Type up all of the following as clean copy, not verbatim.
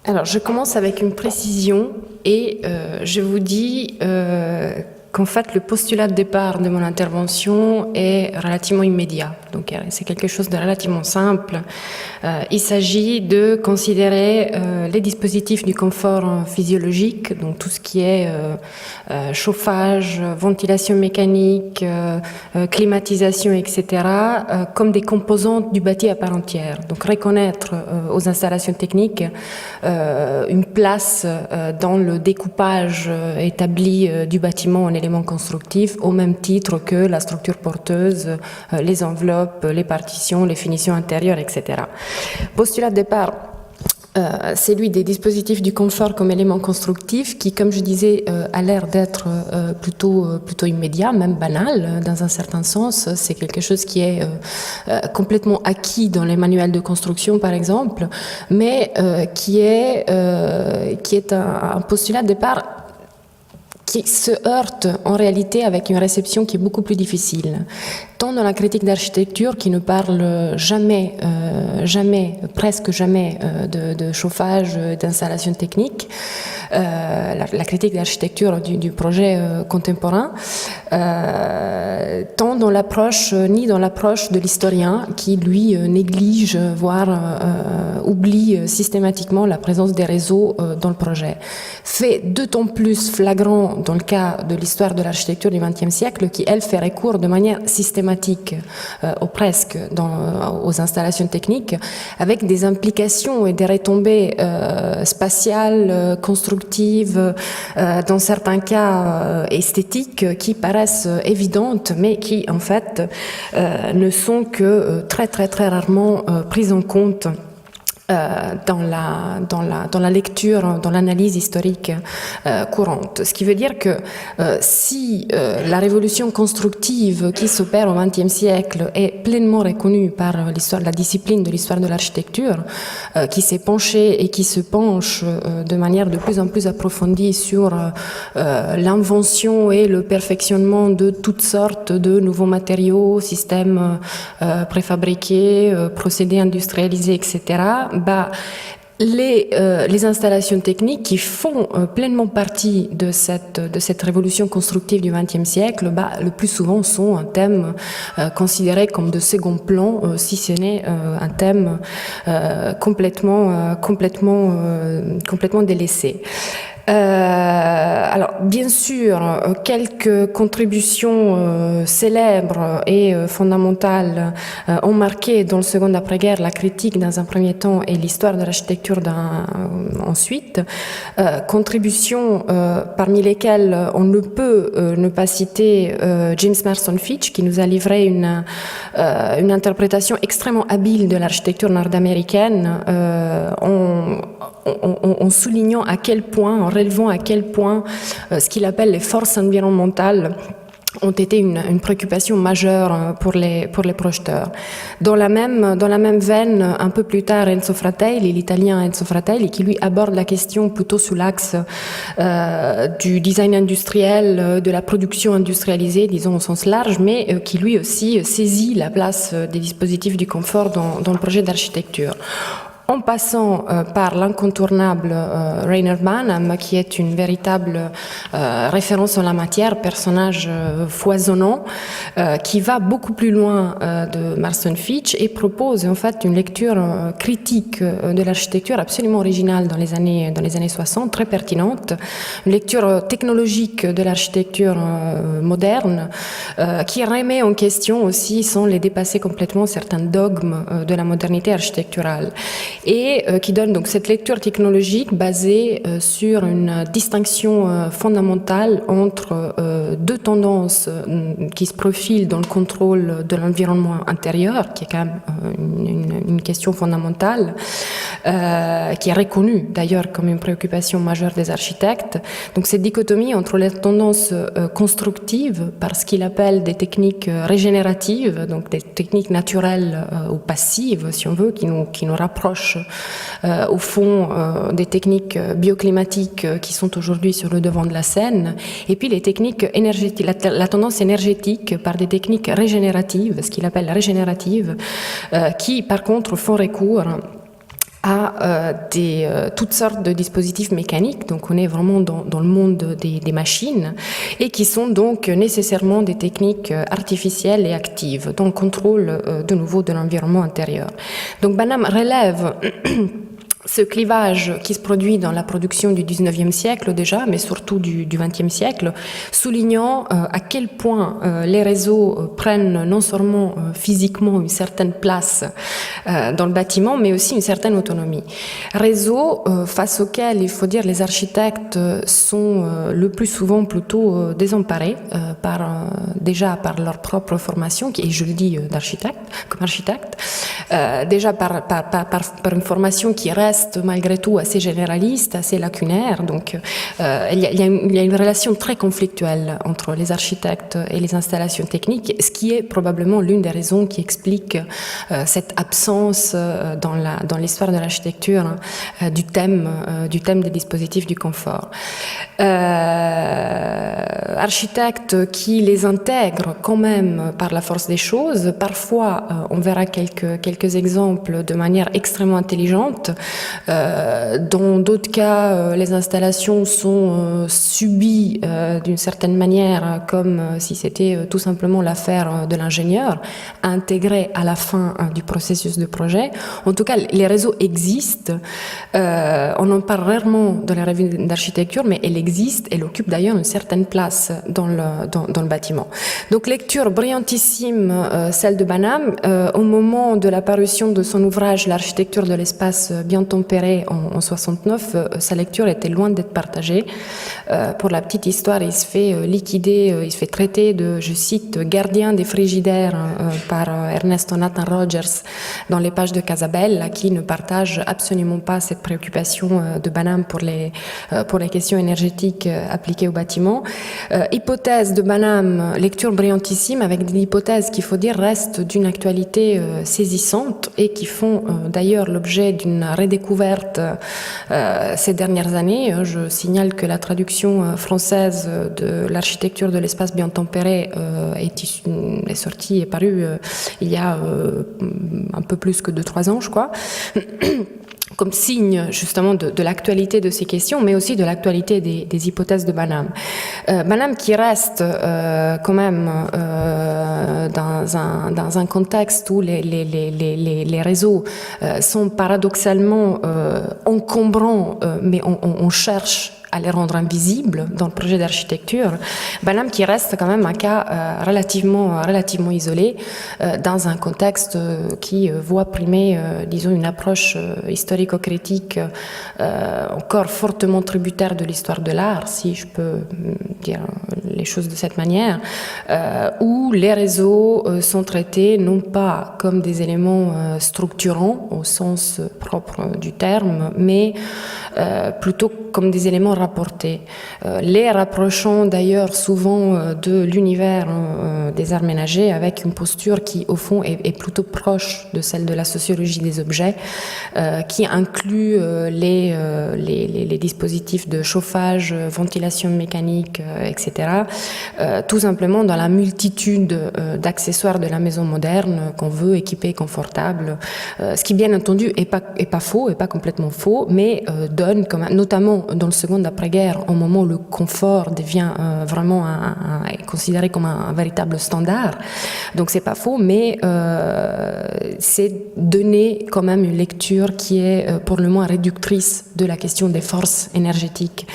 Alors, je commence avec une précision et je vous dis qu'en fait, le postulat de départ de mon intervention est relativement immédiat. Donc, c'est quelque chose de relativement simple. Il s'agit de considérer les dispositifs du confort physiologique, donc tout ce qui est chauffage, ventilation mécanique, climatisation, etc., comme des composantes du bâti à part entière. Donc, reconnaître aux installations techniques une place dans le découpage établi du bâtiment en éléments constructifs, au même titre que la structure porteuse, les enveloppes, les partitions, les finitions intérieures, etc. Postulat de départ, c'est lui des dispositifs du confort comme élément constructif qui, comme je disais, a l'air d'être plutôt immédiat, même banal dans un certain sens. C'est quelque chose qui est complètement acquis dans les manuels de construction, par exemple, mais qui est un postulat de départ qui se heurte en réalité avec une réception qui est beaucoup plus difficile. Tant dans la critique d'architecture qui ne parle presque jamais de chauffage, d'installation technique, la critique d'architecture du projet contemporain, tant dans l'approche, ni dans l'approche de l'historien qui, lui, néglige, voire oublie systématiquement la présence des réseaux dans le projet. Fait d'autant plus flagrant dans le cas de l'histoire de l'architecture du XXe siècle qui, elle, fait recours de manière systématique ou presque aux installations techniques avec des implications et des retombées spatiales, constructives, dans certains cas esthétiques qui paraissent évidentes mais qui en fait ne sont que très rarement prises en compte dans la lecture, dans l'analyse historique courante. Ce qui veut dire que si la révolution constructive qui s'opère au XXe siècle est pleinement reconnue par la discipline de l'histoire de l'architecture, qui s'est penchée et qui se penche de manière de plus en plus approfondie sur l'invention et le perfectionnement de toutes sortes de nouveaux matériaux, systèmes préfabriqués, procédés industrialisés, etc., les installations techniques qui font pleinement partie de cette révolution constructive du XXe siècle, le plus souvent sont un thème considéré comme de second plan, si ce n'est un thème complètement délaissé. Alors, bien sûr, quelques contributions célèbres et fondamentales ont marqué dans le second après-guerre la critique dans un premier temps et l'histoire de l'architecture ensuite. Contributions parmi lesquelles on ne peut ne pas citer James Marston Fitch qui nous a livré une interprétation extrêmement habile de l'architecture nord-américaine en soulignant à quel point, en relevant à quel point ce qu'il appelle les forces environnementales ont été une préoccupation majeure pour les projeteurs. Dans la même veine, un peu plus tard, Enzo Fratelli, l'italien Enzo Fratelli, qui lui aborde la question plutôt sous l'axe du design industriel, de la production industrialisée, disons au sens large, mais qui lui aussi saisit la place des dispositifs du confort dans le projet d'architecture. En passant par l'incontournable Rainer Banham, qui est une véritable référence en la matière, personnage foisonnant, qui va beaucoup plus loin de Marston Fitch et propose en fait une lecture critique de l'architecture absolument originale dans les années 60, très pertinente, une lecture technologique de l'architecture moderne, qui remet en question aussi, sans les dépasser complètement, certains dogmes de la modernité architecturale. Et qui donne donc cette lecture technologique basée sur une distinction fondamentale entre deux tendances qui se profilent dans le contrôle de l'environnement intérieur, qui est quand même une question fondamentale, qui est reconnue d'ailleurs comme une préoccupation majeure des architectes. Donc cette dichotomie entre les tendances constructives, par ce qu'il appelle des techniques régénératives, donc des techniques naturelles ou passives, si on veut, qui nous rapprochent au fond des techniques bioclimatiques qui sont aujourd'hui sur le devant de la scène, et puis les techniques énergétiques, la tendance énergétique par des techniques régénératives, ce qu'il appelle régénératives, qui par contre font recours à toutes sortes de dispositifs mécaniques, donc on est vraiment dans le monde des machines, et qui sont donc nécessairement des techniques artificielles et actives, dans le contrôle de nouveau de l'environnement intérieur. Donc Banham relève ce clivage qui se produit dans la production du 19e siècle déjà, mais surtout du 20e siècle, soulignant à quel point les réseaux prennent non seulement physiquement une certaine place dans le bâtiment, mais aussi une certaine autonomie. Réseaux face auxquels, il faut dire, les architectes sont le plus souvent plutôt désemparés déjà par leur propre formation, et je le dis d'architecte, comme architecte, déjà par une formation qui reste malgré tout assez généraliste, assez lacunaire. Donc il y a une relation très conflictuelle entre les architectes et les installations techniques, ce qui est probablement l'une des raisons qui explique cette absence dans l'histoire de l'architecture du thème des dispositifs du confort. Architectes qui les intègrent quand même par la force des choses. Parfois, on verra quelques exemples de manière extrêmement intelligente. Dans d'autres cas, les installations sont subies d'une certaine manière, comme si c'était tout simplement l'affaire de l'ingénieur, intégrée à la fin du processus de projet. En tout cas, les réseaux existent. On en parle rarement dans la revue d'architecture, mais elle existe. Elle occupe d'ailleurs une certaine place dans le bâtiment. Donc, lecture brillantissime, celle de Banham. Au moment de la parution de son ouvrage L'architecture de l'espace bien tempéré en 69, sa lecture était loin d'être partagée. Pour la petite histoire, il se fait liquider, il se fait traiter de, je cite, gardien des frigidaires par Ernesto Nathan Rogers dans les pages de Casabel, qui ne partage absolument pas cette préoccupation de Banham pour les questions énergétiques appliquées au bâtiment. Hypothèse de Banham, lecture brillantissime, avec des hypothèses qu'il faut dire restent d'une actualité saisissante et qui font d'ailleurs l'objet d'une redécouverte ces dernières années. Je signale que la traduction française de l'architecture de l'espace bien tempéré est sortie et parue il y a un peu plus que 2-3 ans, je crois. Comme signe justement de l'actualité de ces questions, mais aussi de l'actualité des hypothèses de Banham. Banham qui reste quand même dans un contexte où les réseaux sont paradoxalement encombrants, mais on cherche à les rendre invisibles dans le projet d'architecture. Banham qui reste quand même un cas relativement isolé dans un contexte qui voit primer, disons, une approche historico-critique encore fortement tributaire de l'histoire de l'art, si je peux dire les choses de cette manière, où les réseaux sont traités non pas comme des éléments structurants au sens propre du terme, mais plutôt comme des éléments rapportés. Les rapprochant d'ailleurs souvent de l'univers des arts ménagers avec une posture qui au fond est plutôt proche de celle de la sociologie des objets, qui inclut les dispositifs de chauffage, ventilation mécanique, etc. Tout simplement dans la multitude d'accessoires de la maison moderne qu'on veut équiper confortable, ce qui bien entendu est pas faux, est pas complètement faux, mais donne comme notamment dans le second après-guerre, au moment où le confort devient vraiment considéré comme un véritable standard. Donc c'est pas faux, mais c'est donner quand même une lecture qui est pour le moins réductrice de la question des forces énergétiques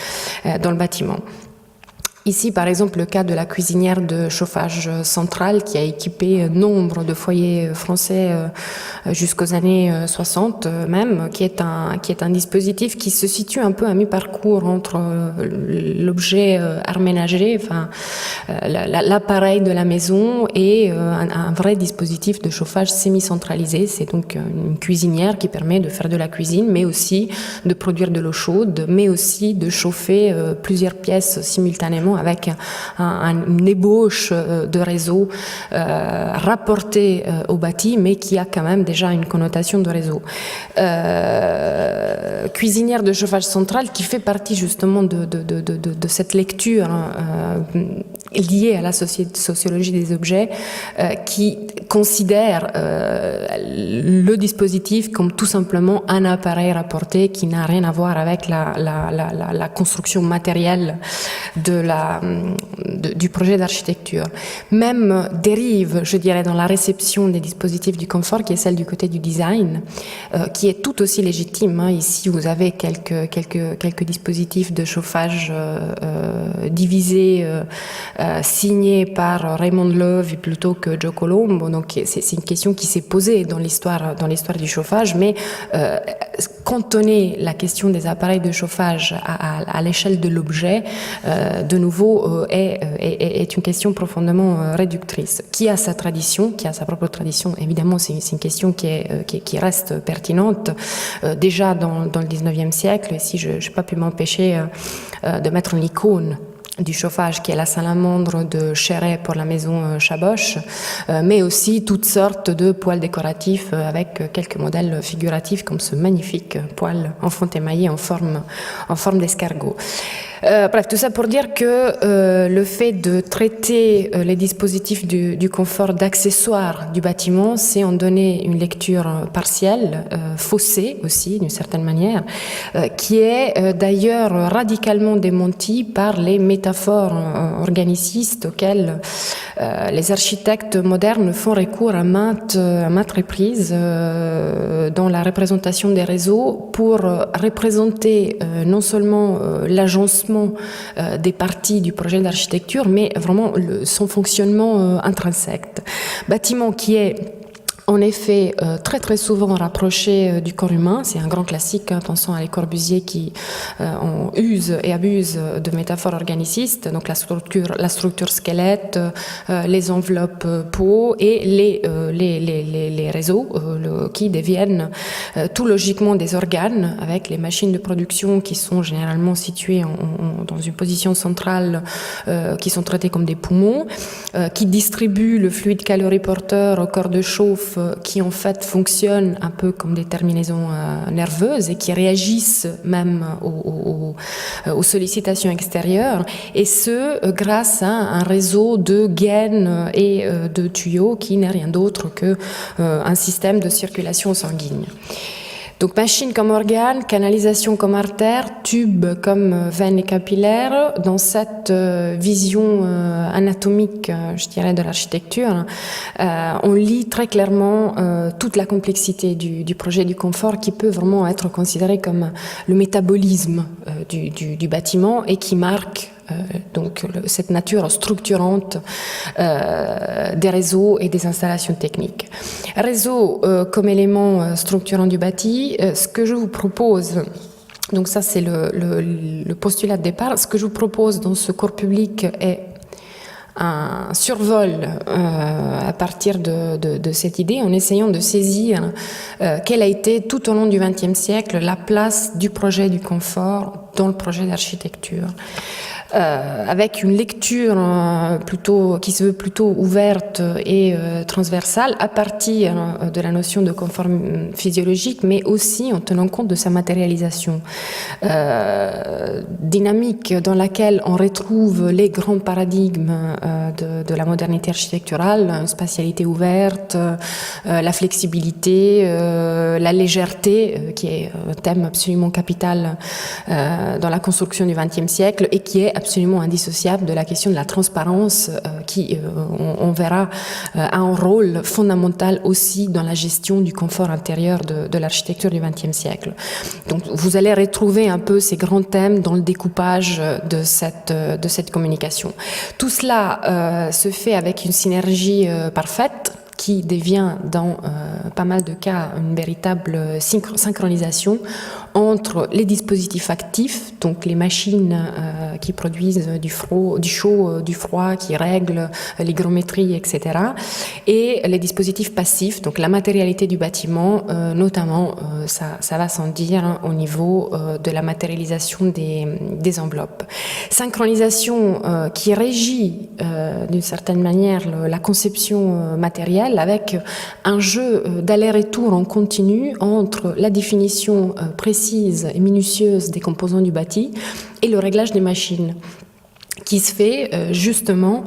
dans le bâtiment. Ici, par exemple, le cas de la cuisinière de chauffage central qui a équipé nombre de foyers français jusqu'aux années 60 même, qui est un dispositif qui se situe un peu à mi-parcours entre l'objet art ménager, enfin l'appareil de la maison et un vrai dispositif de chauffage semi-centralisé. C'est donc une cuisinière qui permet de faire de la cuisine, mais aussi de produire de l'eau chaude, mais aussi de chauffer plusieurs pièces simultanément simplement avec une ébauche de réseau rapporté au bâti, mais qui a quand même déjà une connotation de réseau. Cuisinière de chauffage central qui fait partie justement de cette lecture liée à la sociologie des objets qui considère le dispositif comme tout simplement un appareil rapporté qui n'a rien à voir avec la construction matérielle du projet d'architecture. Même dérive, je dirais, dans la réception des dispositifs du confort, qui est celle du côté du design, qui est tout aussi légitime. Ici, vous avez quelques dispositifs de chauffage divisés, signés par Raymond Loewy plutôt que Joe Colombo. Donc, c'est une question qui s'est posée dans l'histoire du chauffage, mais cantonner la question des appareils de chauffage à l'échelle de l'objet, de nouveau, est une question profondément réductrice. Qui a sa tradition, qui a sa propre tradition, évidemment, c'est une question qui reste pertinente. Déjà dans le 19e siècle, si je n'ai pas pu m'empêcher de mettre une icône du chauffage qui est la salamandre de Chéret pour la maison Chaboche, mais aussi toutes sortes de poêles décoratifs avec quelques modèles figuratifs comme ce magnifique poêle en fonte émaillé en forme d'escargot. Bref, tout ça pour dire que le fait de traiter les dispositifs du confort d'accessoires du bâtiment, c'est en donner une lecture partielle, faussée aussi d'une certaine manière, qui est d'ailleurs radicalement démentie par les métaphores organicistes auxquelles les architectes modernes font recours à maintes reprises dans la représentation des réseaux pour représenter non seulement l'agencement des parties du projet d'architecture, mais vraiment son fonctionnement intrinsèque. Bâtiment qui est en effet très très souvent rapproché du corps humain, c'est un grand classique, pensons à Les Corbusier qui en use et abuse de métaphores organicistes, donc la structure squelette, les enveloppes peau et les réseaux qui deviennent tout logiquement des organes, avec les machines de production qui sont généralement situées dans une position centrale, qui sont traitées comme des poumons, qui distribuent le fluide caloriporteur au corps de chauffe, qui en fait fonctionnent un peu comme des terminaisons nerveuses et qui réagissent même aux sollicitations extérieures, et ce grâce à un réseau de gaines et de tuyaux qui n'est rien d'autre qu'un système de circulation sanguine. Donc machine comme organe, canalisation comme artère, tube comme veine et capillaire. Dans cette vision anatomique, je dirais, de l'architecture, on lit très clairement toute la complexité du projet du confort qui peut vraiment être considéré comme le métabolisme du bâtiment et qui marque donc cette nature structurante des réseaux et des installations techniques. Réseau comme élément structurant du bâti, ce que je vous propose, donc ça c'est le postulat de départ, ce que je vous propose dans ce cours public est un survol à partir de cette idée, en essayant de saisir quelle a été tout au long du XXe siècle la place du projet du confort dans le projet d'architecture. Avec une lecture qui se veut plutôt ouverte et transversale à partir de la notion de confort physiologique, mais aussi en tenant compte de sa matérialisation. Dynamique dans laquelle on retrouve les grands paradigmes de la modernité architecturale, une spatialité ouverte, la flexibilité, la légèreté, qui est un thème absolument capital dans la construction du XXe siècle et qui est absolument indissociable de la question de la transparence qui, on verra, a un rôle fondamental aussi dans la gestion du confort intérieur de l'architecture du XXe siècle. Donc vous allez retrouver un peu ces grands thèmes dans le découpage de cette communication. Tout cela se fait avec une synergie parfaite qui devient dans pas mal de cas une véritable synchronisation entre les dispositifs actifs, donc les machines qui produisent du chaud, du froid, qui règlent l'hygrométrie, etc., et les dispositifs passifs, donc la matérialité du bâtiment, notamment, ça va sans dire, hein, au niveau de la matérialisation des enveloppes. Synchronisation qui régit d'une certaine manière la conception matérielle, avec un jeu d'aller-retour en continu entre la définition précise et minutieuse des composants du bâti et le réglage des machines, qui se fait justement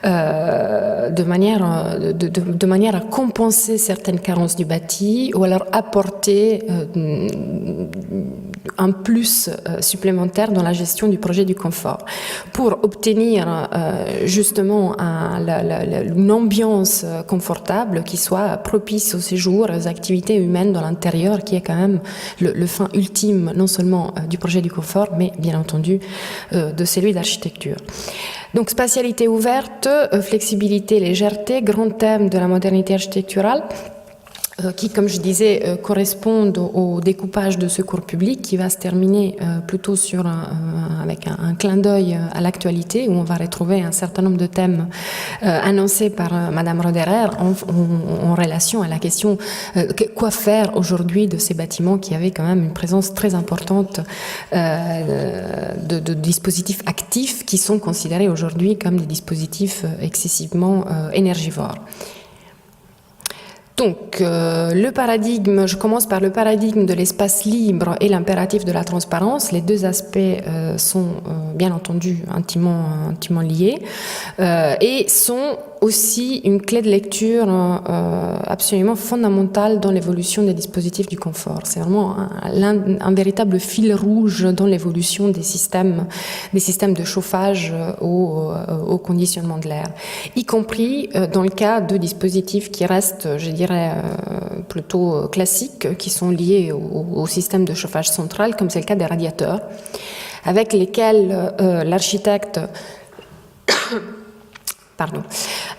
de manière à compenser certaines carences du bâti, ou alors apporter un plus supplémentaire dans la gestion du projet du confort, pour obtenir justement une ambiance confortable qui soit propice au séjour, aux activités humaines dans l'intérieur, qui est quand même le fin ultime non seulement du projet du confort, mais bien entendu de celui d'architecture. Donc spatialité ouverte, flexibilité, légèreté, grand thème de la modernité architecturale, qui, comme je disais, correspondent au découpage de secours public, qui va se terminer plutôt avec un clin d'œil à l'actualité, où on va retrouver un certain nombre de thèmes annoncés par Madame Roederer en relation à la question quoi faire aujourd'hui de ces bâtiments qui avaient quand même une présence très importante de dispositifs actifs qui sont considérés aujourd'hui comme des dispositifs excessivement énergivores. Donc, le paradigme, je commence par le paradigme de l'espace libre et l'impératif de la transparence. Les deux aspects sont bien entendu intimement liés et sont aussi une clé de lecture absolument fondamentale dans l'évolution des dispositifs du confort. C'est vraiment un véritable fil rouge dans l'évolution des systèmes de chauffage au conditionnement de l'air, y compris dans le cas de dispositifs qui restent, je dirais, plutôt classiques, qui sont liés au système de chauffage central, comme c'est le cas des radiateurs, avec lesquels l'architecte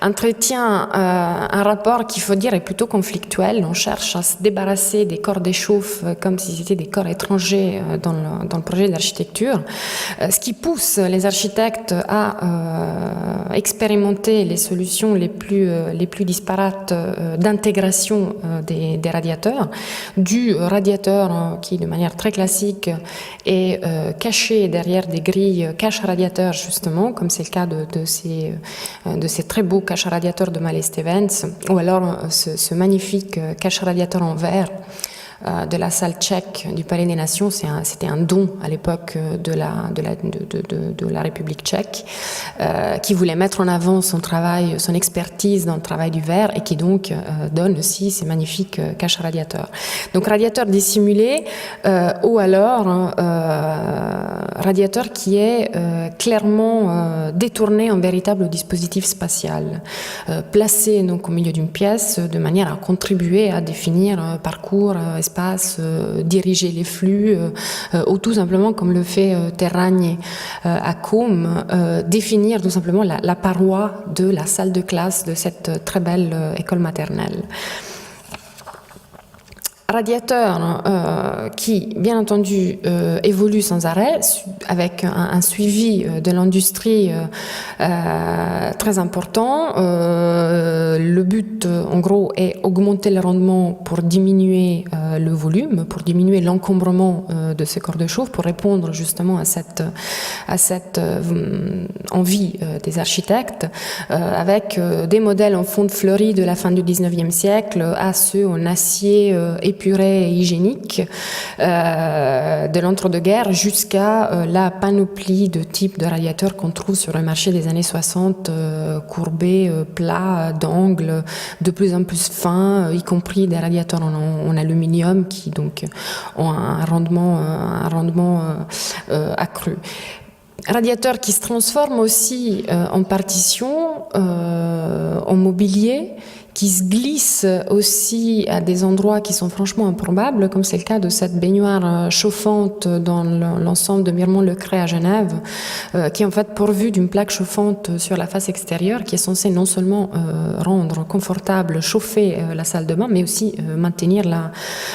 entretient un rapport qu'il faut dire est plutôt conflictuel. On cherche à se débarrasser des corps d'échauffe comme si c'était des corps étrangers dans le projet d'architecture, ce qui pousse les architectes à expérimenter les solutions les plus disparates d'intégration des radiateurs, du radiateur qui de manière très classique est caché derrière des grilles cache-radiateurs, justement, comme c'est le cas de ces très beaux cache-radiateurs de Mallet Stevens, ou alors ce magnifique cache-radiateur en verre de la salle tchèque du Palais des Nations. C'était un don à l'époque de la République tchèque, qui voulait mettre en avant son travail, son expertise dans le travail du verre, et qui donc donne aussi ces magnifiques cache-radiateurs. Donc radiateur dissimulé, ou alors radiateur qui est clairement détourné en véritable dispositif spatial, placé donc au milieu d'une pièce de manière à contribuer à définir parcours, espace, diriger les flux, ou tout simplement, comme le fait Terragne à Côme, définir tout simplement la paroi de la salle de classe de cette très belle école maternelle. Radiateur qui, bien entendu, évolue sans arrêt, avec un suivi de l'industrie très important. Le but, en gros, est augmenter le rendement pour diminuer le volume, pour diminuer l'encombrement de ces corps de chauffe, pour répondre justement à cette envie des architectes, avec des modèles en fonte fleurie de la fin du 19e siècle à ceux en acier épuré et hygiénique de l'entre-deux-guerres, jusqu'à la panoplie de types de radiateurs qu'on trouve sur le marché des années 60, courbés, plats, d'angles, de plus en plus fins, y compris des radiateurs en aluminium qui donc ont un rendement accru. Radiateur qui se transforme aussi en partition, en mobilier, qui se glisse aussi à des endroits qui sont franchement improbables, comme c'est le cas de cette baignoire chauffante dans l'ensemble de Miremont-le-Crêt à Genève, qui est en fait pourvue d'une plaque chauffante sur la face extérieure, qui est censée non seulement rendre confortable, chauffer la salle de bain, mais aussi maintenir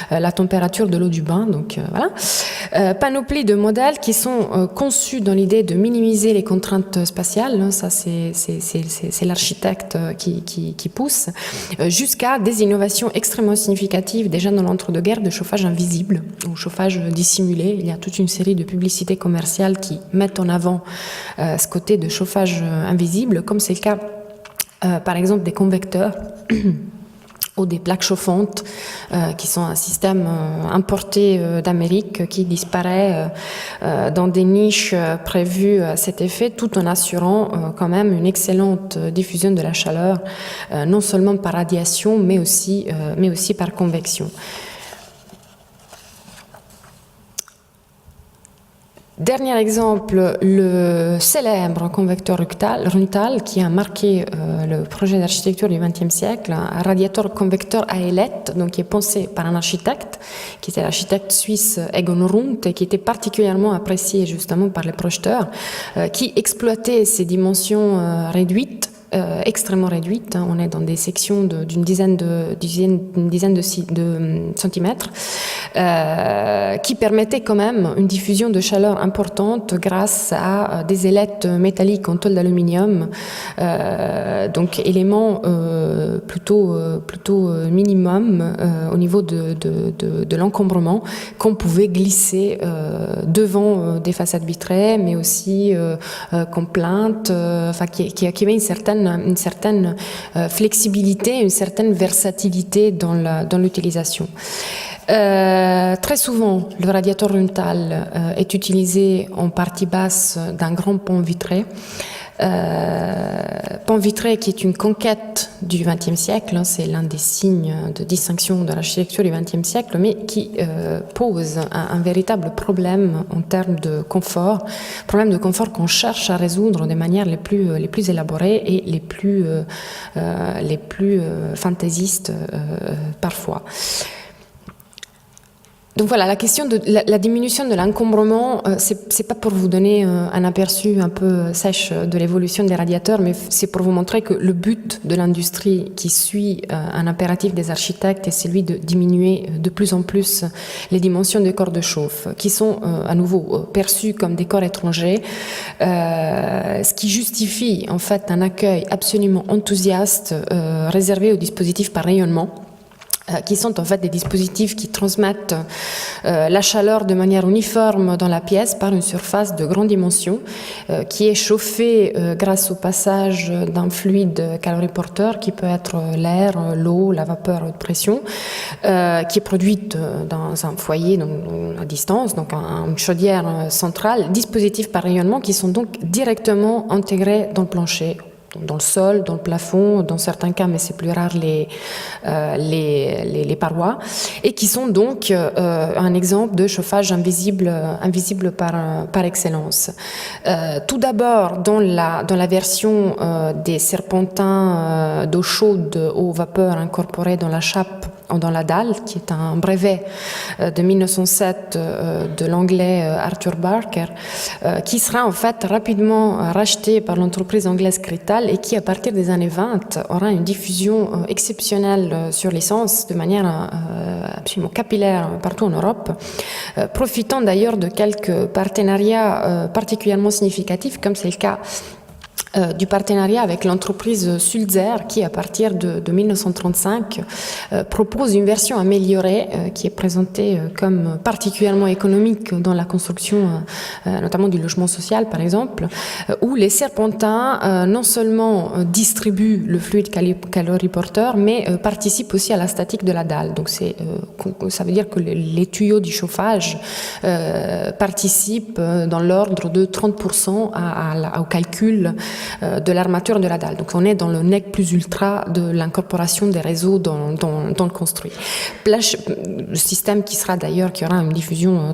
la température de l'eau du bain. Donc voilà. Panoplie de modèles qui sont conçus dans l'idée de minimiser les contraintes spatiales, ça c'est l'architecte qui pousse, jusqu'à des innovations extrêmement significatives déjà dans l'entre-deux-guerres de chauffage invisible ou chauffage dissimulé. Il y a toute une série de publicités commerciales qui mettent en avant ce côté de chauffage invisible, comme c'est le cas par exemple des convecteurs ou des plaques chauffantes qui sont un système importé d'Amérique qui disparaît dans des niches prévues à cet effet, tout en assurant quand même une excellente diffusion de la chaleur, non seulement par radiation, mais aussi par convection. Dernier exemple, le célèbre convecteur Runtal qui a marqué le projet d'architecture du XXe siècle, un radiateur convecteur à ailettes, donc qui est pensé par un architecte, qui était l'architecte suisse Egon Rundt, et qui était particulièrement apprécié justement par les projeteurs, qui exploitait ces dimensions réduites, extrêmement réduite, on est dans des sections d'une dizaine de centimètres, qui permettait quand même une diffusion de chaleur importante grâce à des ailettes métalliques en tôle d'aluminium, donc élément plutôt minimum au niveau de l'encombrement qu'on pouvait glisser devant des façades vitrées, mais aussi comme plainte, qui avait une certaine flexibilité, une certaine versatilité dans l'utilisation. Très souvent, le radiateur Runtal est utilisé en partie basse d'un grand pont vitré. Pont vitré qui est une conquête du XXe siècle, c'est l'un des signes de distinction de l'architecture du XXe siècle, mais qui pose un véritable problème en termes de confort, problème de confort qu'on cherche à résoudre de manière les plus élaborées et les plus fantaisistes parfois. Donc voilà, la question de la diminution de l'encombrement, c'est pas pour vous donner un aperçu un peu sèche de l'évolution des radiateurs, mais c'est pour vous montrer que le but de l'industrie qui suit un impératif des architectes est celui de diminuer de plus en plus les dimensions des corps de chauffe, qui sont à nouveau perçus comme des corps étrangers, ce qui justifie en fait un accueil absolument enthousiaste réservé aux dispositifs par rayonnement, qui sont en fait des dispositifs qui transmettent la chaleur de manière uniforme dans la pièce par une surface de grande dimension qui est chauffée grâce au passage d'un fluide caloriporteur qui peut être l'air, l'eau, la vapeur à haute pression, qui est produite dans un foyer donc, à distance, donc une chaudière centrale, dispositifs par rayonnement qui sont donc directement intégrés dans le plancher, dans le sol, dans le plafond, dans certains cas, mais c'est plus rare, les parois, et qui sont donc un exemple de chauffage invisible par excellence. Tout d'abord, dans la version des serpentins d'eau chaude aux vapeurs incorporées dans la chape, dans la dalle, qui est un brevet de 1907 de l'anglais Arthur Barker, qui sera en fait rapidement racheté par l'entreprise anglaise Crital et qui, à partir des années 20, aura une diffusion exceptionnelle sur l'essence de manière absolument capillaire partout en Europe, profitant d'ailleurs de quelques partenariats particulièrement significatifs, comme c'est le cas du partenariat avec l'entreprise Sulzer qui, à partir de 1935, propose une version améliorée qui est présentée comme particulièrement économique dans la construction, notamment du logement social par exemple, où les serpentins non seulement distribuent le fluide caloriporteur, mais participent aussi à la statique de la dalle. Donc ça veut dire que les tuyaux du chauffage participent dans l'ordre de 30% au calcul de l'armature de la dalle. Donc on est dans le nec plus ultra de l'incorporation des réseaux dans le construit. Le système qui sera d'ailleurs, qui aura une diffusion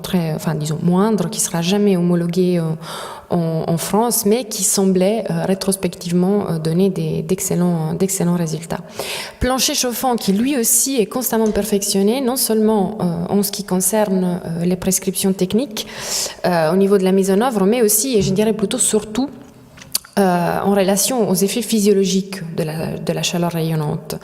disons moindre, qui sera jamais homologué en France, mais qui semblait rétrospectivement donner d'excellents résultats. Plancher chauffant qui lui aussi est constamment perfectionné, non seulement en ce qui concerne les prescriptions techniques au niveau de la mise en œuvre, mais aussi, et je dirais plutôt surtout, en relation aux effets physiologiques de la chaleur rayonnante.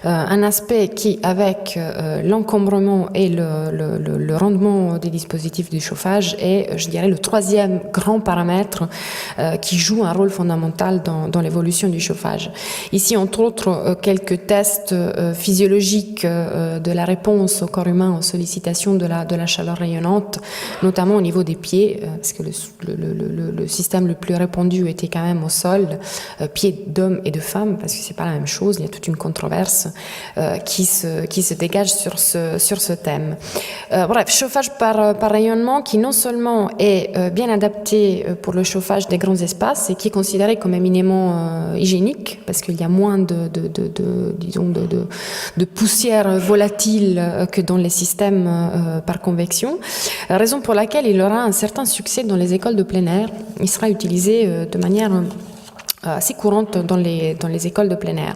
Un aspect qui, avec l'encombrement et le rendement des dispositifs du chauffage, est, je dirais, le troisième grand paramètre qui joue un rôle fondamental dans l'évolution du chauffage. Ici, entre autres, quelques tests physiologiques de la réponse au corps humain aux sollicitations de la chaleur rayonnante, notamment au niveau des pieds, parce que le système le plus répandu était quand même au sol, pieds d'hommes et de femmes, parce que c'est pas la même chose, il y a toute une controverse qui se dégage sur ce thème. Bref, chauffage par rayonnement qui non seulement est bien adapté pour le chauffage des grands espaces et qui est considéré comme éminemment hygiénique, parce qu'il y a moins de poussière volatile que dans les systèmes par convection, raison pour laquelle il aura un certain succès dans les écoles de plein air. Il sera utilisé de manière assez courante dans les écoles de plein air.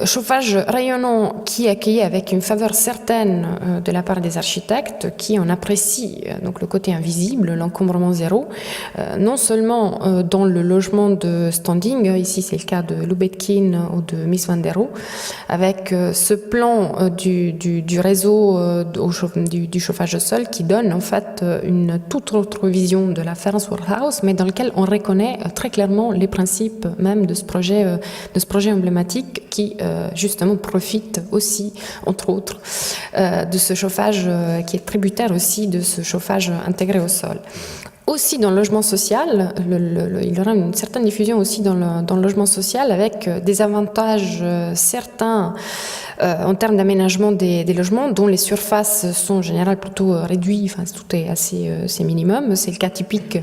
Chauffage rayonnant qui est accueilli avec une faveur certaine de la part des architectes qui en apprécient donc le côté invisible, l'encombrement zéro, non seulement dans le logement de standing, ici c'est le cas de Lubetkin ou de Mies van der Rohe, avec ce plan du réseau du chauffage au sol qui donne en fait une toute autre vision de la Farnsworth House, mais dans lequel on reconnaît très clairement les principes même de ce projet emblématique qui justement profite aussi, entre autres, de ce chauffage qui est tributaire aussi de ce chauffage intégré au sol. Aussi dans le logement social, il y aura une certaine diffusion aussi dans le logement social avec des avantages certains en termes d'aménagement des logements dont les surfaces sont en général plutôt réduites, enfin tout est assez minimum. C'est le cas typique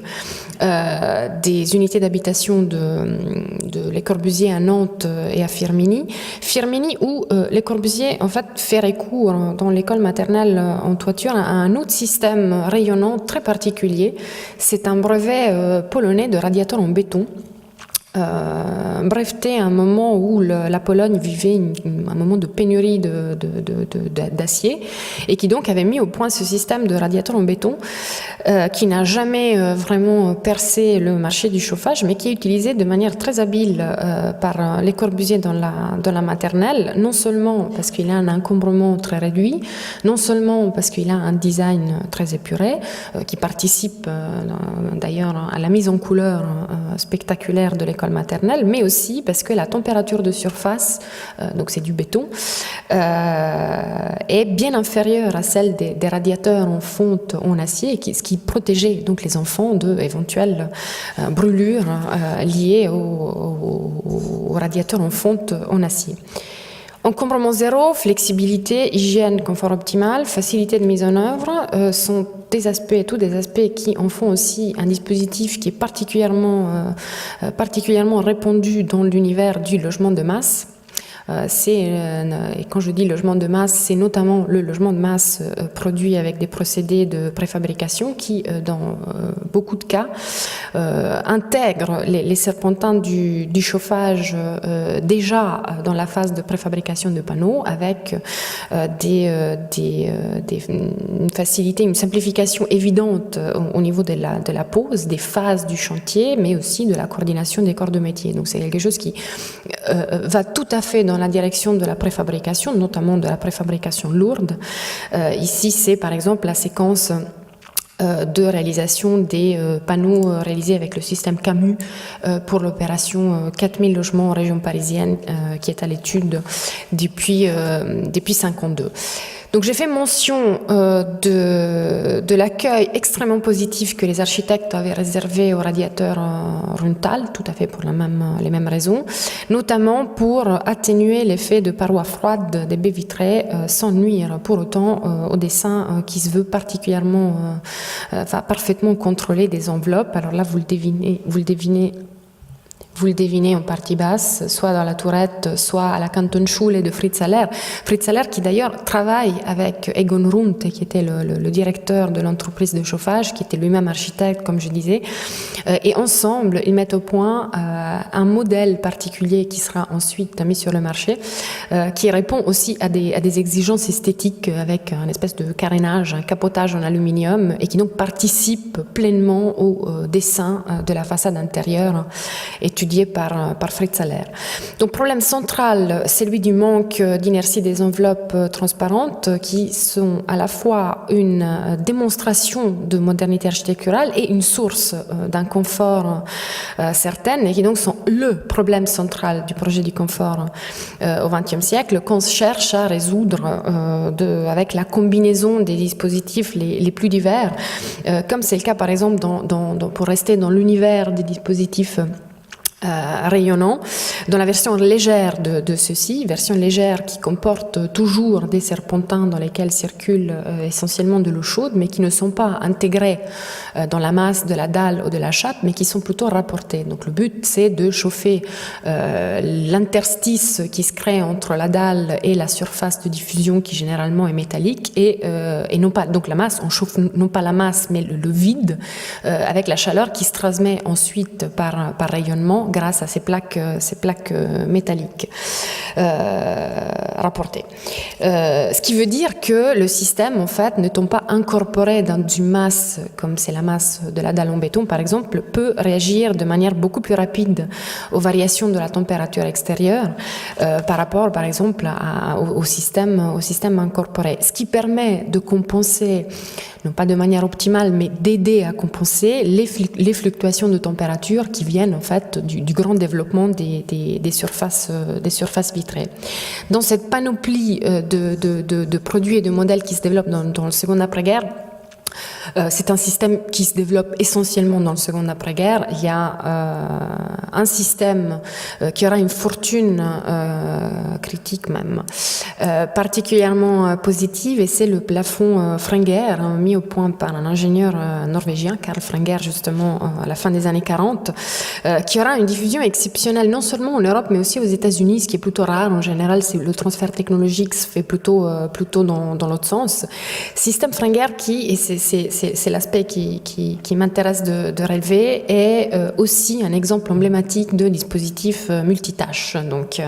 des unités d'habitation de Les Corbusier à Nantes et à Firminy. Firminy où Les Corbusier en fait fait recours dans l'école maternelle en toiture à un autre système rayonnant très particulier. C'est un brevet polonais de radiateur en béton. Breveté à un moment où la Pologne vivait un moment de pénurie d'acier et qui donc avait mis au point ce système de radiateur en béton qui n'a jamais vraiment percé le marché du chauffage mais qui est utilisé de manière très habile par Les Corbusier dans la maternelle, non seulement parce qu'il a un encombrement très réduit, non seulement parce qu'il a un design très épuré qui participe d'ailleurs à la mise en couleur spectaculaire de l'école maternelle, mais aussi parce que la température de surface, donc c'est du béton, est bien inférieure à celle des radiateurs en fonte en acier, ce qui protégeait donc les enfants d'éventuelles brûlures liées aux radiateurs en fonte en acier. Encombrement zéro, flexibilité, hygiène, confort optimal, facilité de mise en œuvre sont tous des aspects qui en font aussi un dispositif qui est particulièrement répandu dans l'univers du logement de masse. Et quand je dis logement de masse, c'est notamment le logement de masse produit avec des procédés de préfabrication qui, dans beaucoup de cas, intègrent les serpentins du chauffage déjà dans la phase de préfabrication de panneaux avec une facilité, une simplification évidente au niveau de la pose, des phases du chantier, mais aussi de la coordination des corps de métier. Donc c'est quelque chose qui va tout à fait dans la direction de la préfabrication, notamment de la préfabrication lourde. Ici, c'est par exemple la séquence de réalisation des panneaux réalisés avec le système Camus pour l'opération 4000 logements en région parisienne qui est à l'étude depuis 1952. Donc j'ai fait mention de l'accueil extrêmement positif que les architectes avaient réservé aux radiateurs Runtal, tout à fait pour les mêmes raisons, notamment pour atténuer l'effet de parois froides des baies vitrées sans nuire pour autant au dessin qui se veut parfaitement contrôler des enveloppes. Alors là, vous le devinez vous le devinez, en partie basse, soit dans la Tourette, soit à la Kantonsschule de Fritz Haller. Fritz Haller qui d'ailleurs travaille avec Egon Runte, qui était le directeur de l'entreprise de chauffage, qui était lui-même architecte, comme je disais. Et ensemble, ils mettent au point un modèle particulier qui sera ensuite mis sur le marché, qui répond aussi à des exigences esthétiques avec un espèce de carénage, un capotage en aluminium, et qui donc participe pleinement au dessin de la façade intérieure étudié par Fritz Haller. Donc, problème central, c'est celui du manque d'inertie des enveloppes transparentes qui sont à la fois une démonstration de modernité architecturale et une source d'un confort certain et qui donc sont le problème central du projet du confort au XXe siècle qu'on cherche à résoudre avec la combinaison des dispositifs les plus divers, comme c'est le cas par exemple pour rester dans l'univers des dispositifs rayonnant. Dans la version légère de ceci, version légère qui comporte toujours des serpentins dans lesquels circule essentiellement de l'eau chaude, mais qui ne sont pas intégrés dans la masse de la dalle ou de la chape, mais qui sont plutôt rapportés. Donc le but, c'est de chauffer l'interstice qui se crée entre la dalle et la surface de diffusion qui généralement est métallique, et non pas donc la masse, on chauffe non pas la masse, mais le vide avec la chaleur qui se transmet ensuite par rayonnement grâce à ces plaques métalliques rapportées. Ce qui veut dire que le système, en fait, n'étant pas incorporé dans une masse, comme c'est la masse de la dalle en béton, par exemple, peut réagir de manière beaucoup plus rapide aux variations de la température extérieure par rapport, par exemple, au système incorporé. Ce qui permet de compenser, non pas de manière optimale, mais d'aider à compenser les fluctuations de température qui viennent, en fait, du grand développement des surfaces vitrées. Dans cette panoplie de produits et de modèles qui se développent dans le second après-guerre, c'est un système qui se développe essentiellement dans le second après-guerre. Il y a un système qui aura une fortune critique même, particulièrement positive, et c'est le plafond Frenger, mis au point par un ingénieur norvégien, Karl Frenger, justement à la fin des années 40, qui aura une diffusion exceptionnelle non seulement en Europe mais aussi aux États-Unis, ce qui est plutôt rare. En général, le transfert technologique se fait plutôt dans l'autre sens. Système Frenger qui, et c'est l'aspect qui m'intéresse de relever, est aussi un exemple emblématique de dispositif multitâche. Donc,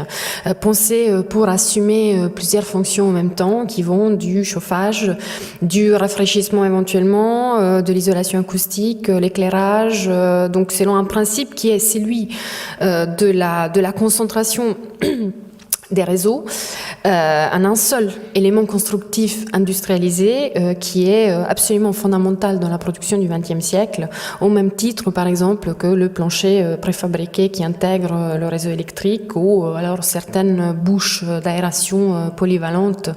pensé pour assumer plusieurs fonctions en même temps qui vont du chauffage, du rafraîchissement éventuellement, de l'isolation acoustique, l'éclairage. Donc, selon un principe qui est celui de la concentration des réseaux en un seul élément constructif industrialisé qui est absolument fondamental dans la production du XXe siècle, au même titre par exemple que le plancher préfabriqué qui intègre le réseau électrique, ou alors certaines bouches d'aération polyvalentes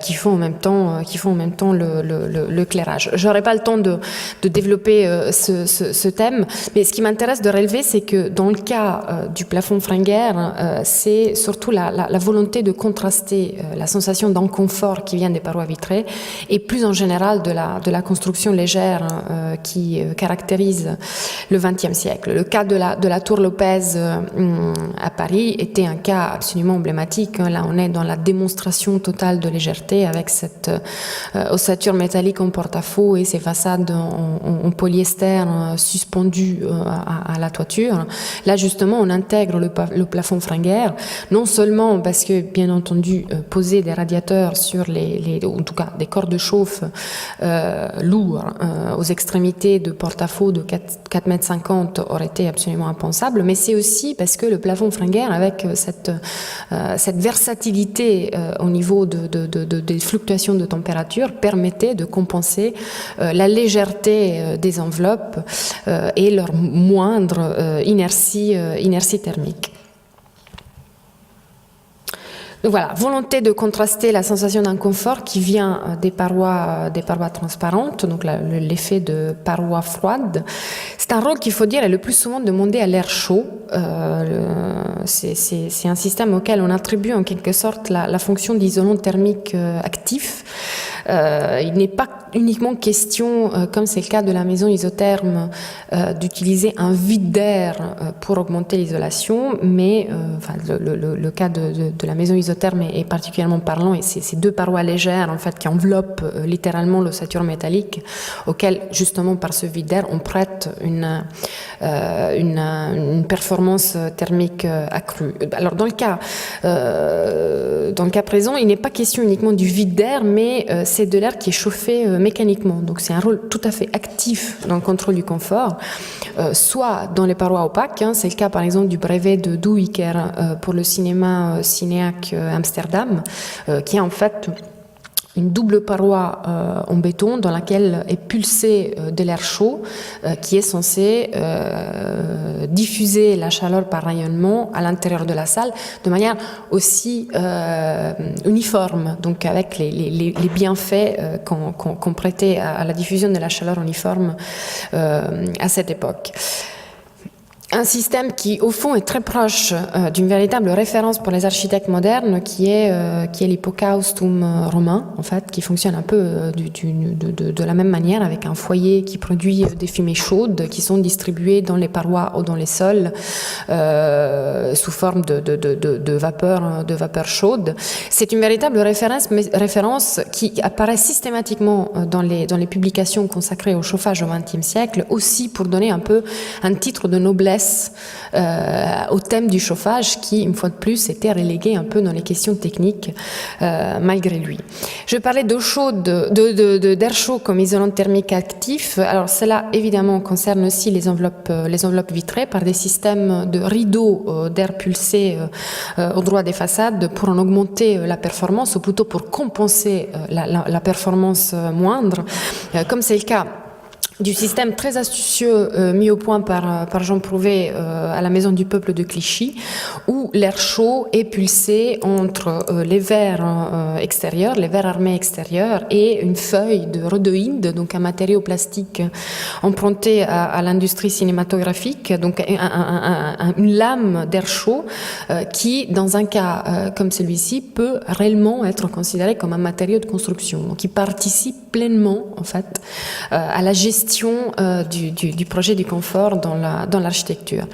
qui font en même temps l'éclairage. J'aurais pas le temps de développer ce thème, mais ce qui m'intéresse de relever, c'est que dans le cas du plafond Frenger, c'est surtout la volonté de contraster la sensation d'inconfort qui vient des parois vitrées et plus en général de la construction légère qui caractérise le XXe siècle. Le cas de la tour Lopez à Paris était un cas absolument emblématique. Là, on est dans la démonstration totale de légèreté avec cette ossature métallique en porte-à-faux et ses façades en polyester suspendues à la toiture. Là, justement, on intègre le plafond Frenger, non seulement parce que, bien entendu, poser des radiateurs sur en tout cas des corps de chauffe lourds aux extrémités de porte-à-faux de 4,50 m aurait été absolument impensable, mais c'est aussi parce que le plafond Frenger, avec cette versatilité au niveau des fluctuations de température, permettait de compenser la légèreté des enveloppes et leur moindre inertie thermique. Donc voilà, volonté de contraster la sensation d'inconfort qui vient des parois transparentes, donc l'effet de parois froides. C'est un rôle qu'il faut dire est le plus souvent demandé à l'air chaud. C'est un système auquel on attribue en quelque sorte la fonction d'isolant thermique actif. Il n'est pas uniquement question, comme c'est le cas de la maison isotherme, d'utiliser un vide d'air pour augmenter l'isolation, mais le cas de la maison isotherme est particulièrement parlant, et c'est ces deux parois légères en fait qui enveloppent littéralement l'ossature métallique, auquel justement par ce vide d'air on prête une performance thermique accrue. Alors dans le cas présent, il n'est pas question uniquement du vide d'air, mais c'est de l'air qui est chauffé mécaniquement. Donc c'est un rôle tout à fait actif dans le contrôle du confort, soit dans les parois opaques, c'est le cas par exemple du brevet de Duiker pour le cinéma Cinéac Amsterdam, qui a en fait une double paroi en béton dans laquelle est pulsé de l'air chaud qui est censé diffuser la chaleur par rayonnement à l'intérieur de la salle de manière aussi uniforme, donc avec les bienfaits qu'on prêtait à la diffusion de la chaleur uniforme à cette époque. Un système qui, au fond, est très proche d'une véritable référence pour les architectes modernes, qui est l'hypocaustum romain, en fait, qui fonctionne un peu de la même manière, avec un foyer qui produit des fumées chaudes qui sont distribuées dans les parois ou dans les sols sous forme de vapeur chaude. C'est une véritable référence qui apparaît systématiquement dans les publications consacrées au chauffage au XXe siècle, aussi pour donner un peu un titre de noblesse au thème du chauffage qui, une fois de plus, était relégué un peu dans les questions techniques malgré lui. Je parlais d'eau chaude, d'air chaud comme isolant thermique actif. Alors cela, évidemment, concerne aussi les enveloppes vitrées par des systèmes de rideaux d'air pulsé au droit des façades pour en augmenter la performance, ou plutôt pour compenser la performance moindre, comme c'est le cas du système très astucieux mis au point par Jean Prouvé à la Maison du Peuple de Clichy, où l'air chaud est pulsé entre les verres extérieurs, les verres armés extérieurs, et une feuille de rhodoïde, donc un matériau plastique emprunté à l'industrie cinématographique, donc une lame d'air chaud qui, dans un cas comme celui-ci, peut réellement être considéré comme un matériau de construction, donc qui participe pleinement en fait à la gestion du projet du confort dans l'architecture.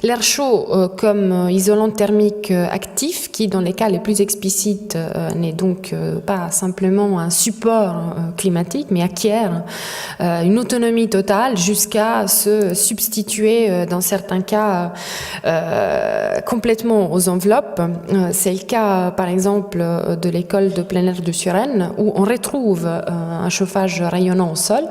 L'air chaud comme isolant thermique actif, qui dans les cas les plus explicites n'est donc pas simplement un support climatique, mais acquiert une autonomie totale jusqu'à se substituer dans certains cas complètement aux enveloppes. C'est le cas par exemple de l'école de plein air de Suresnes, où on retrouve un chauffage rayonnant au sol,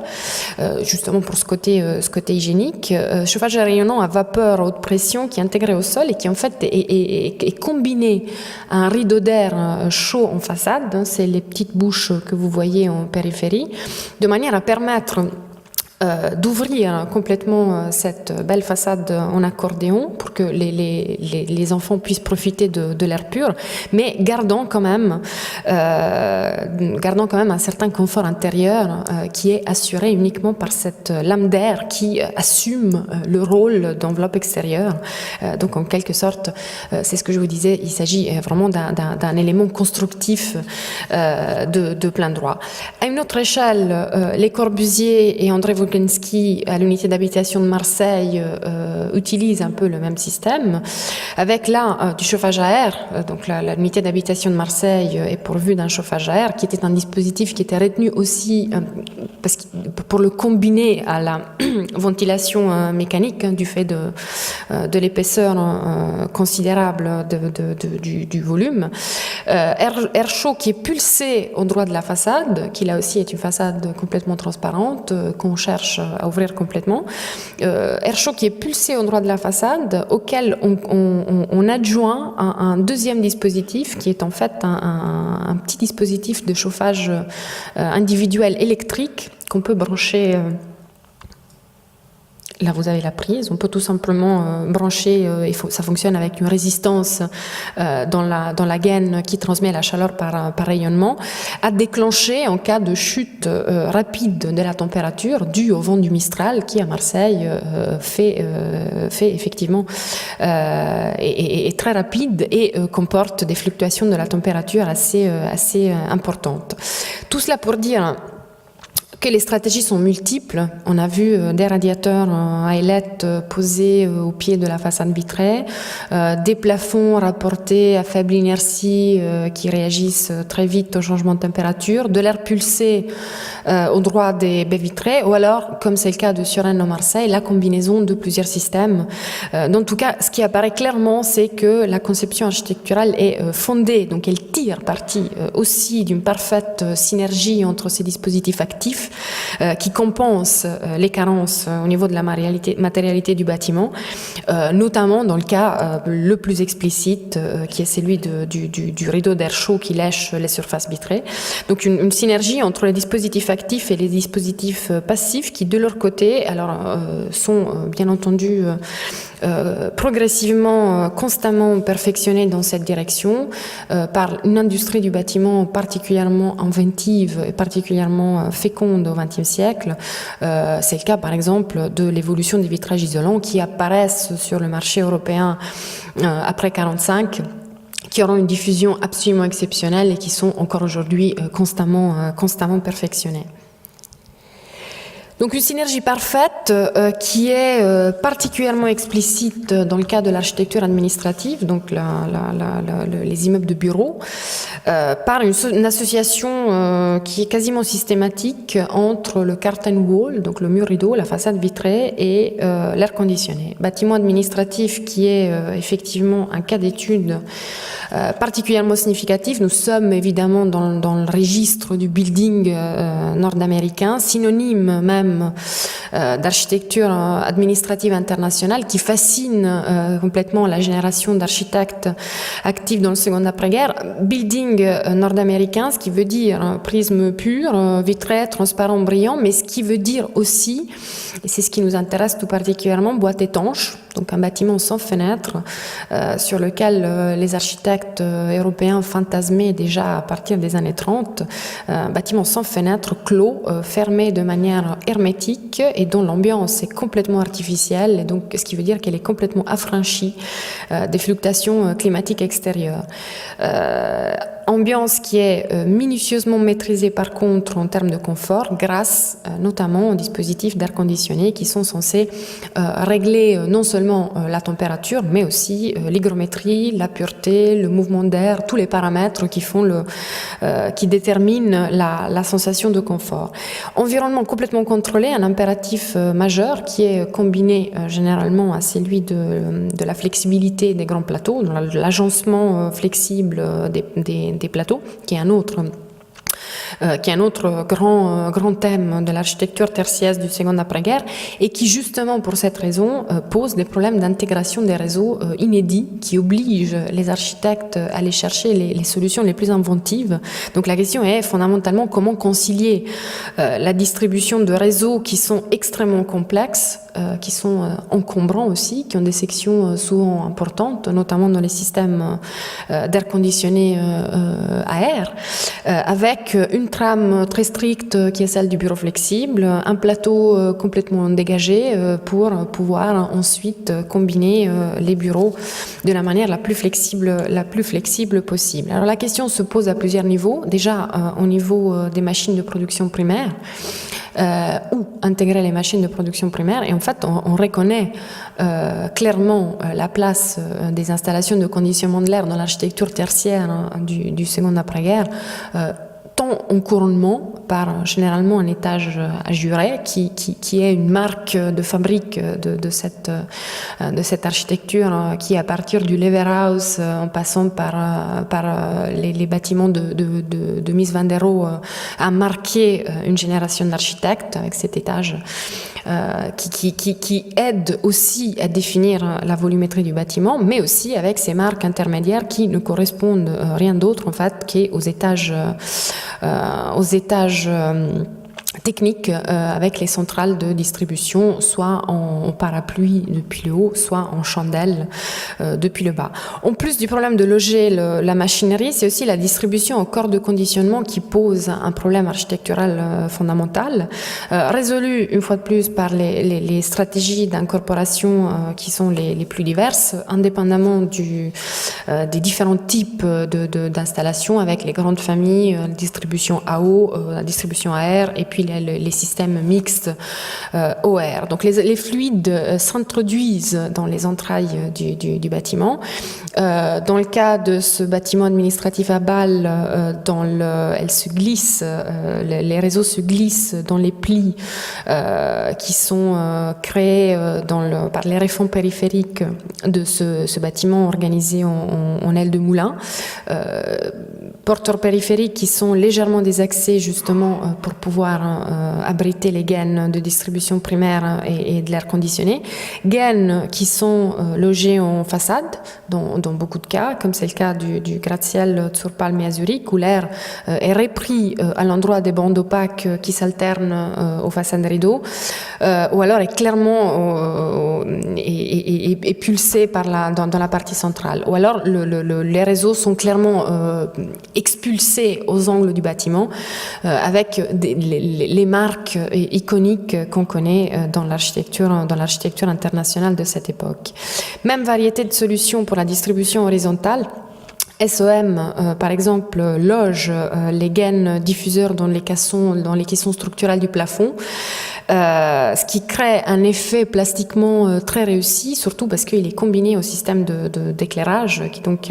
justement pour ce côté hygiénique, chauffage rayonnant à vapeur à haute pression qui est intégré au sol et qui en fait est combiné à un rideau d'air chaud en façade, c'est les petites bouches que vous voyez en périphérie, de manière à permettre d'ouvrir complètement cette belle façade en accordéon pour que les enfants puissent profiter de l'air pur, mais gardant quand même un certain confort intérieur qui est assuré uniquement par cette lame d'air qui assume le rôle d'enveloppe extérieure. Donc en quelque sorte, c'est ce que je vous disais, il s'agit vraiment d'un élément constructif de plein droit. À une autre échelle, Les Corbusier et André Volkensky à l'unité d'habitation de Marseille utilisent un peu le même système, avec là du chauffage à air. Donc l'unité d'habitation de Marseille est pourvue d'un chauffage à air qui était un dispositif qui était retenu aussi pour le combiner à la ventilation mécanique du fait de l'épaisseur considérable du volume. Air chaud qui est pulsé au droit de la façade, qui là aussi est une façade complètement transparente qu'on cherche à ouvrir complètement. Air chaud qui est pulsé au droit de la façade, auquel on adjoint un deuxième dispositif qui est en fait un petit dispositif de chauffage individuel électrique qu'on peut brancher Là, vous avez la prise. On peut tout simplement brancher, ça fonctionne avec une résistance dans la gaine qui transmet la chaleur par rayonnement, à déclencher en cas de chute rapide de la température due au vent du Mistral qui, à Marseille, fait effectivement est très rapide et comporte des fluctuations de la température assez importantes. Tout cela pour dire que les stratégies sont multiples. On a vu des radiateurs à ailettes posés au pied de la façade vitrée, des plafonds rapportés à faible inertie qui réagissent très vite au changement de température, de l'air pulsé au droit des baies vitrées, ou alors, comme c'est le cas de Suresnes à Marseille, la combinaison de plusieurs systèmes. En tout cas, ce qui apparaît clairement, c'est que la conception architecturale est fondée, donc elle tire parti aussi d'une parfaite synergie entre ces dispositifs actifs qui compense les carences au niveau de la matérialité du bâtiment, notamment dans le cas le plus explicite qui est celui du rideau d'air chaud qui lèche les surfaces vitrées. Donc une synergie entre les dispositifs actifs et les dispositifs passifs qui de leur côté sont bien entendu progressivement, constamment perfectionnés dans cette direction par une industrie du bâtiment particulièrement inventive et particulièrement féconde au XXe siècle. C'est le cas par exemple de l'évolution des vitrages isolants qui apparaissent sur le marché européen après 1945, qui auront une diffusion absolument exceptionnelle et qui sont encore aujourd'hui constamment perfectionnés. Donc une synergie parfaite qui est particulièrement explicite dans le cas de l'architecture administrative, donc les immeubles de bureaux, par une association qui est quasiment systématique entre le curtain wall, donc le mur rideau, la façade vitrée et l'air conditionné. Bâtiment administratif qui est effectivement un cas d'étude particulièrement significatif. Nous sommes évidemment dans le registre du building nord-américain, synonyme même d'architecture administrative internationale qui fascine complètement la génération d'architectes actifs dans le second après-guerre. Building nord-américain, ce qui veut dire prisme pur, vitré, transparent, brillant, mais ce qui veut dire aussi, et c'est ce qui nous intéresse tout particulièrement, boîte étanche, donc un bâtiment sans fenêtre sur lequel les architectes européens fantasmaient déjà à partir des années 30, un bâtiment sans fenêtre, clos, fermé de manière hermétique et dont l'ambiance est complètement artificielle, et donc ce qui veut dire qu'elle est complètement affranchie des fluctuations climatiques extérieures. Ambiance qui est minutieusement maîtrisée par contre en termes de confort grâce notamment aux dispositifs d'air conditionné qui sont censés régler non seulement la température mais aussi l'hygrométrie, la pureté, le mouvement d'air, tous les paramètres qui déterminent la sensation de confort. Environnement complètement contrôlé, un impératif majeur qui est combiné généralement à celui de la flexibilité des grands plateaux, l'agencement flexible des plateaux, qui est un autre grand thème de l'architecture tertiaire du second après-guerre et qui justement pour cette raison pose des problèmes d'intégration des réseaux inédits qui obligent les architectes à aller chercher les solutions les plus inventives. Donc la question est fondamentalement comment concilier la distribution de réseaux qui sont extrêmement complexes, qui sont encombrants aussi, qui ont des sections souvent importantes, notamment dans les systèmes d'air conditionné à air, avec une trame très stricte qui est celle du bureau flexible, un plateau complètement dégagé pour pouvoir ensuite combiner les bureaux de la manière la plus flexible possible. Alors la question se pose à plusieurs niveaux. Déjà au niveau des machines de production primaire, où intégrer les machines de production primaire. Et en fait, on reconnaît clairement la place des installations de conditionnement de l'air dans l'architecture tertiaire du second après-guerre, tant en couronnement par généralement un étage ajuré qui est une marque de fabrique de cette architecture qui à partir du Leverhaus en passant par les bâtiments de Mies van der Rohe a marqué une génération d'architectes avec cet étage qui aide aussi à définir la volumétrie du bâtiment, mais aussi avec ces marques intermédiaires qui ne correspondent rien d'autre en fait qu'aux étages technique avec les centrales de distribution, soit en parapluie depuis le haut, soit en chandelle depuis le bas. En plus du problème de loger la machinerie, c'est aussi la distribution au corps de conditionnement qui pose un problème architectural fondamental, résolu une fois de plus par les stratégies d'incorporation qui sont les plus diverses, indépendamment des différents types d'installations, avec les grandes familles, la distribution à eau, la distribution à air, et puis les systèmes mixtes OR. Donc les fluides s'introduisent dans les entrailles du bâtiment. Dans le cas de ce bâtiment administratif à Bâle, elle se glisse, les réseaux se glissent dans les plis qui sont créés par les réformes périphériques de ce bâtiment organisé en aile de moulin. Porteurs périphériques qui sont légèrement désaxés justement pour pouvoir abriter les gaines de distribution primaire et de l'air conditionné. Gaines qui sont logées en façade, dans beaucoup de cas, comme c'est le cas du gratte-ciel Tsurpalm et à Zurich, où l'air est repris à l'endroit des bandes opaques qui s'alternent aux façades rideaux, ou alors est clairement est pulsé dans la partie centrale. Ou alors les réseaux sont clairement expulsés aux angles du bâtiment, avec les marques iconiques qu'on connaît dans l'architecture internationale de cette époque. Même variété de solutions pour la distribution horizontale. SOM, par exemple, loge les gaines diffuseurs dans les caissons structurels du plafond, ce qui crée un effet plastiquement très réussi, surtout parce qu'il est combiné au système d'éclairage, qui donc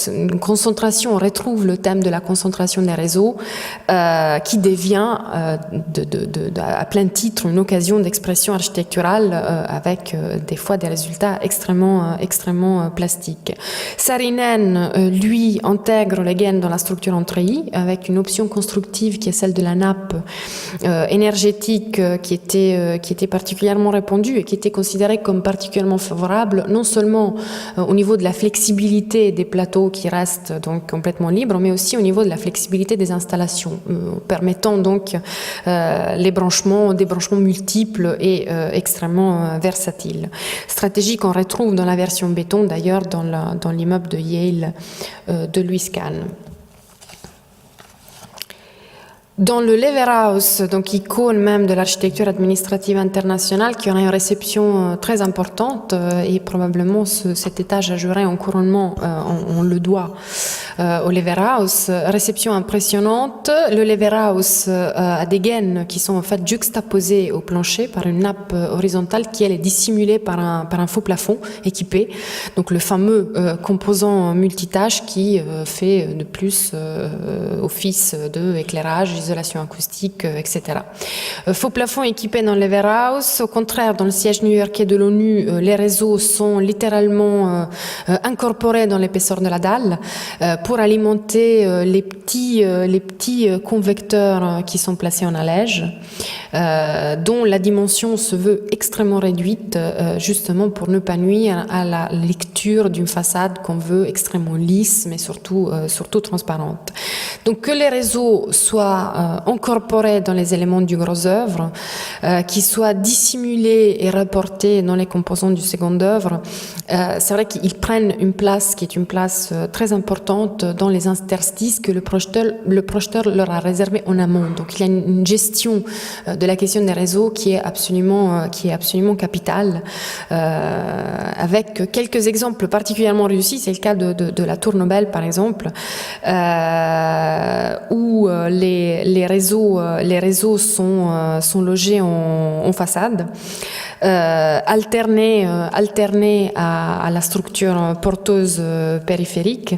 une concentration, on retrouve le thème de la concentration des réseaux, qui devient à plein titre une occasion d'expression architecturale avec des fois des résultats extrêmement plastiques. Saarinen, lui, intègre les gaines dans la structure en treillis avec une option constructive qui est celle de la nappe énergétique qui était particulièrement répandue et qui était considérée comme particulièrement favorable, non seulement au niveau de la flexibilité des plateaux qui restent donc complètement libres, mais aussi au niveau de la flexibilité des installations, permettant donc des branchements multiples et extrêmement versatiles. Stratégie qu'on retrouve dans la version béton d'ailleurs dans l'immeuble de Yale de Louis Kahn. Dans le Leverhaus, donc icône même de l'architecture administrative internationale, qui aura une réception très importante et probablement cet étage ajouré en couronnement, on le doit au Leverhaus. Réception impressionnante. Le Leverhaus a des gaines qui sont en fait juxtaposées au plancher par une nappe horizontale qui elle est dissimulée par un faux plafond équipé. Donc le fameux composant multitâche qui fait de plus office de éclairage, isolation acoustique, etc. Faux plafond équipé dans le Leverhaus. Au contraire, dans le siège new-yorkais de l'ONU, les réseaux sont littéralement incorporés dans l'épaisseur de la dalle pour alimenter les petits convecteurs qui sont placés en allège, dont la dimension se veut extrêmement réduite, justement pour ne pas nuire à la lecture d'une façade qu'on veut extrêmement lisse, mais surtout transparente. Donc que les réseaux soient incorporés dans les éléments du gros œuvre, qu'ils soient dissimulés et reportés dans les composants du second œuvre, c'est vrai qu'ils prennent une place qui est une place très importante dans les interstices que le projeteur leur a réservé en amont. Donc il y a une gestion de la question des réseaux qui est absolument capitale, avec quelques exemples particulièrement réussis. C'est le cas de la Tour Nobel par exemple, où les réseaux sont logés en façade, alternés à la structure porteuse périphérique.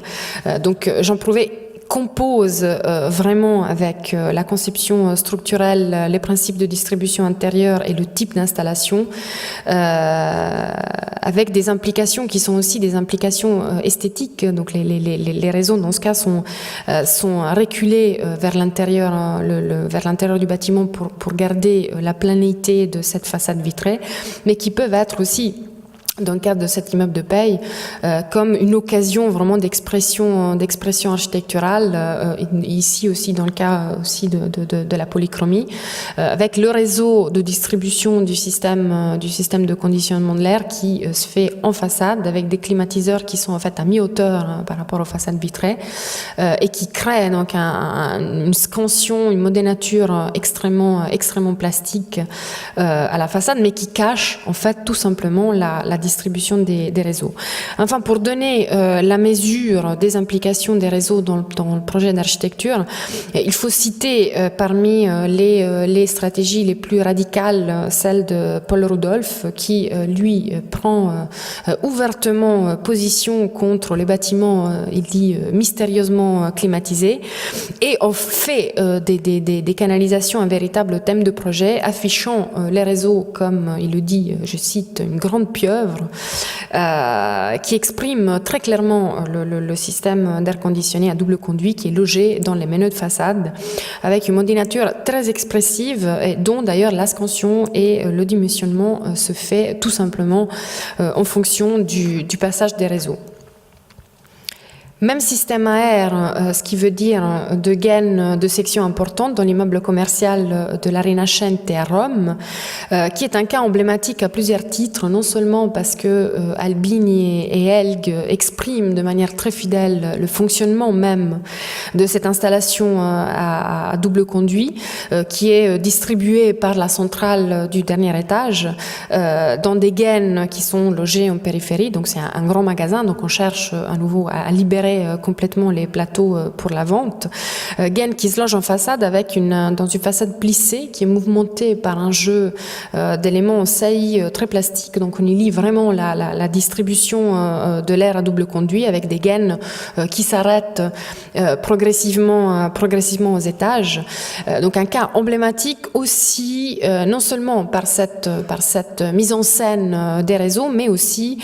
Donc Jean Prouvé compose vraiment avec la conception structurelle, les principes de distribution intérieure et le type d'installation, avec des implications qui sont aussi des implications esthétiques. Donc les réseaux dans ce cas sont reculés vers l'intérieur du bâtiment pour garder la planéité de cette façade vitrée, mais qui peuvent être aussi dans le cadre de cet immeuble de paye, comme une occasion vraiment d'expression architecturale, ici aussi dans le cas aussi de la polychromie, avec le réseau de distribution du système de conditionnement de l'air qui se fait en façade, avec des climatiseurs qui sont en fait à mi-hauteur par rapport aux façades vitrées, et qui créent donc une scansion, une modénature extrêmement plastique à la façade, mais qui cache en fait tout simplement la distribution des réseaux. Enfin, pour donner la mesure des implications des réseaux dans le projet d'architecture, il faut citer parmi les stratégies les plus radicales celle de Paul Rudolph, qui lui prend ouvertement position contre les bâtiments, il dit mystérieusement climatisés, et en fait des canalisations un véritable thème de projet, affichant les réseaux comme, il le dit, je cite, une grande pieuvre qui exprime très clairement le système d'air conditionné à double conduit qui est logé dans les meneaux de façade, avec une modénature très expressive, et dont d'ailleurs la scansion et le dimensionnement se fait tout simplement en fonction du passage des réseaux. Même système AR, ce qui veut dire de gaines de section importantes dans l'immeuble commercial de la Rinascente à Rome, qui est un cas emblématique à plusieurs titres, non seulement parce que Albini et Elg expriment de manière très fidèle le fonctionnement même de cette installation à double conduit, qui est distribuée par la centrale du dernier étage, dans des gaines qui sont logées en périphérie, donc c'est un grand magasin, donc on cherche à nouveau à libérer complètement les plateaux pour la vente. Gaines qui se loge en façade dans une façade plissée qui est mouvementée par un jeu d'éléments en saillie très plastiques. Donc on y lit vraiment la distribution de l'air à double conduit avec des gaines qui s'arrêtent progressivement aux étages. Donc un cas emblématique aussi, non seulement par cette mise en scène des réseaux, mais aussi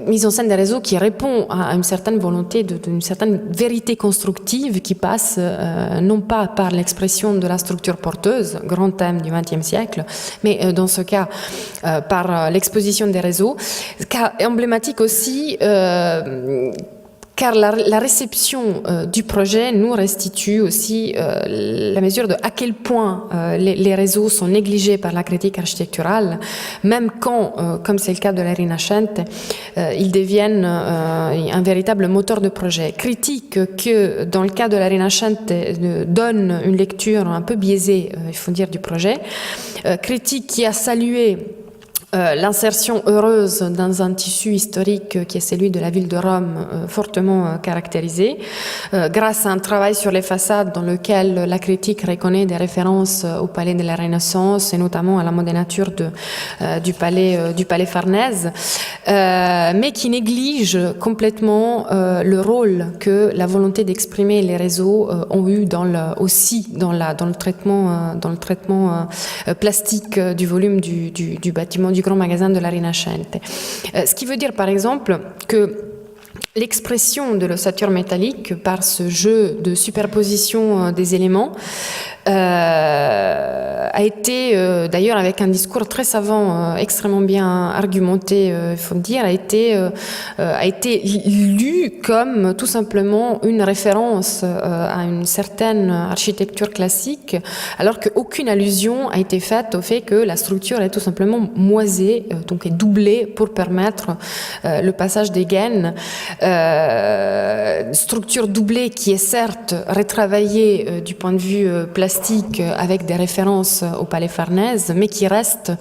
mise en scène des réseaux qui répond à une certaine volonté d'une certaine vérité constructive qui passe non pas par l'expression de la structure porteuse, grand thème du XXe siècle, mais dans ce cas par l'exposition des réseaux. Cas emblématique aussi car la réception du projet nous restitue aussi la mesure de à quel point les réseaux sont négligés par la critique architecturale, même quand, comme c'est le cas de la Rinascente, ils deviennent un véritable moteur de projet. Critique que, dans le cas de la Rinascente, donne une lecture un peu biaisée, il faut dire, du projet. Critique qui a salué l'insertion heureuse dans un tissu historique qui est celui de la ville de Rome, fortement caractérisé, grâce à un travail sur les façades dans lequel la critique reconnaît des références au palais de la Renaissance et notamment à la modénature du palais Farnèse, mais qui néglige complètement le rôle que la volonté d'exprimer les réseaux ont eu dans le traitement plastique du volume du bâtiment du grand magasin de la Rinascente. Ce qui veut dire par exemple que l'expression de l'ossature métallique par ce jeu de superposition des éléments a été, d'ailleurs avec un discours très savant, extrêmement bien argumenté, il faut le dire, a été lu comme tout simplement une référence à une certaine architecture classique, alors qu'aucune allusion a été faite au fait que la structure est tout simplement moisée, donc est doublée pour permettre le passage des gaines. Structure doublée qui est certes retravaillée du point de vue plastique avec des références au palais Farnèse, mais qui reste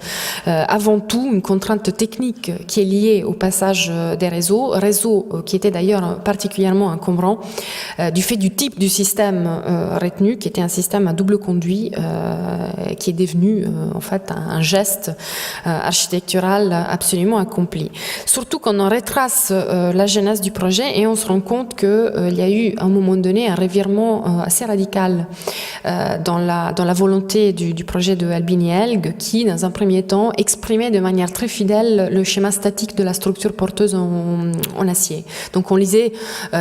avant tout une contrainte technique qui est liée au passage des réseaux qui était d'ailleurs particulièrement encombrant du fait du type du système retenu, qui était un système à double conduit, qui est devenu en fait un geste architectural absolument accompli. Surtout quand on retrace la genèse du projet et on se rend compte qu'il y a eu à un moment donné un revirement assez radical dans la volonté du projet de Albin et Elg, qui, dans un premier temps, exprimait de manière très fidèle le schéma statique de la structure porteuse en acier. Donc on lisait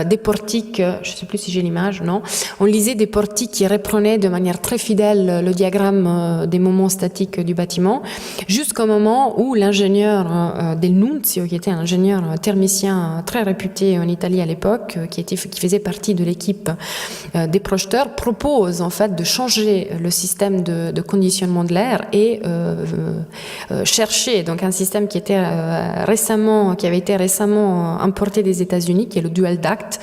des portiques, je ne sais plus si j'ai l'image, non, on lisait des portiques qui reprenaient de manière très fidèle le diagramme des moments statiques du bâtiment, jusqu'au moment où l'ingénieur Del Nunzio, qui était un ingénieur thermicien très réputé en Italie à l'époque, qui faisait partie de l'équipe des projeteurs, propose en fait de changer le système de conditionnement de l'air et chercher donc un système qui avait été récemment importé des États-Unis, qui est le dual duct,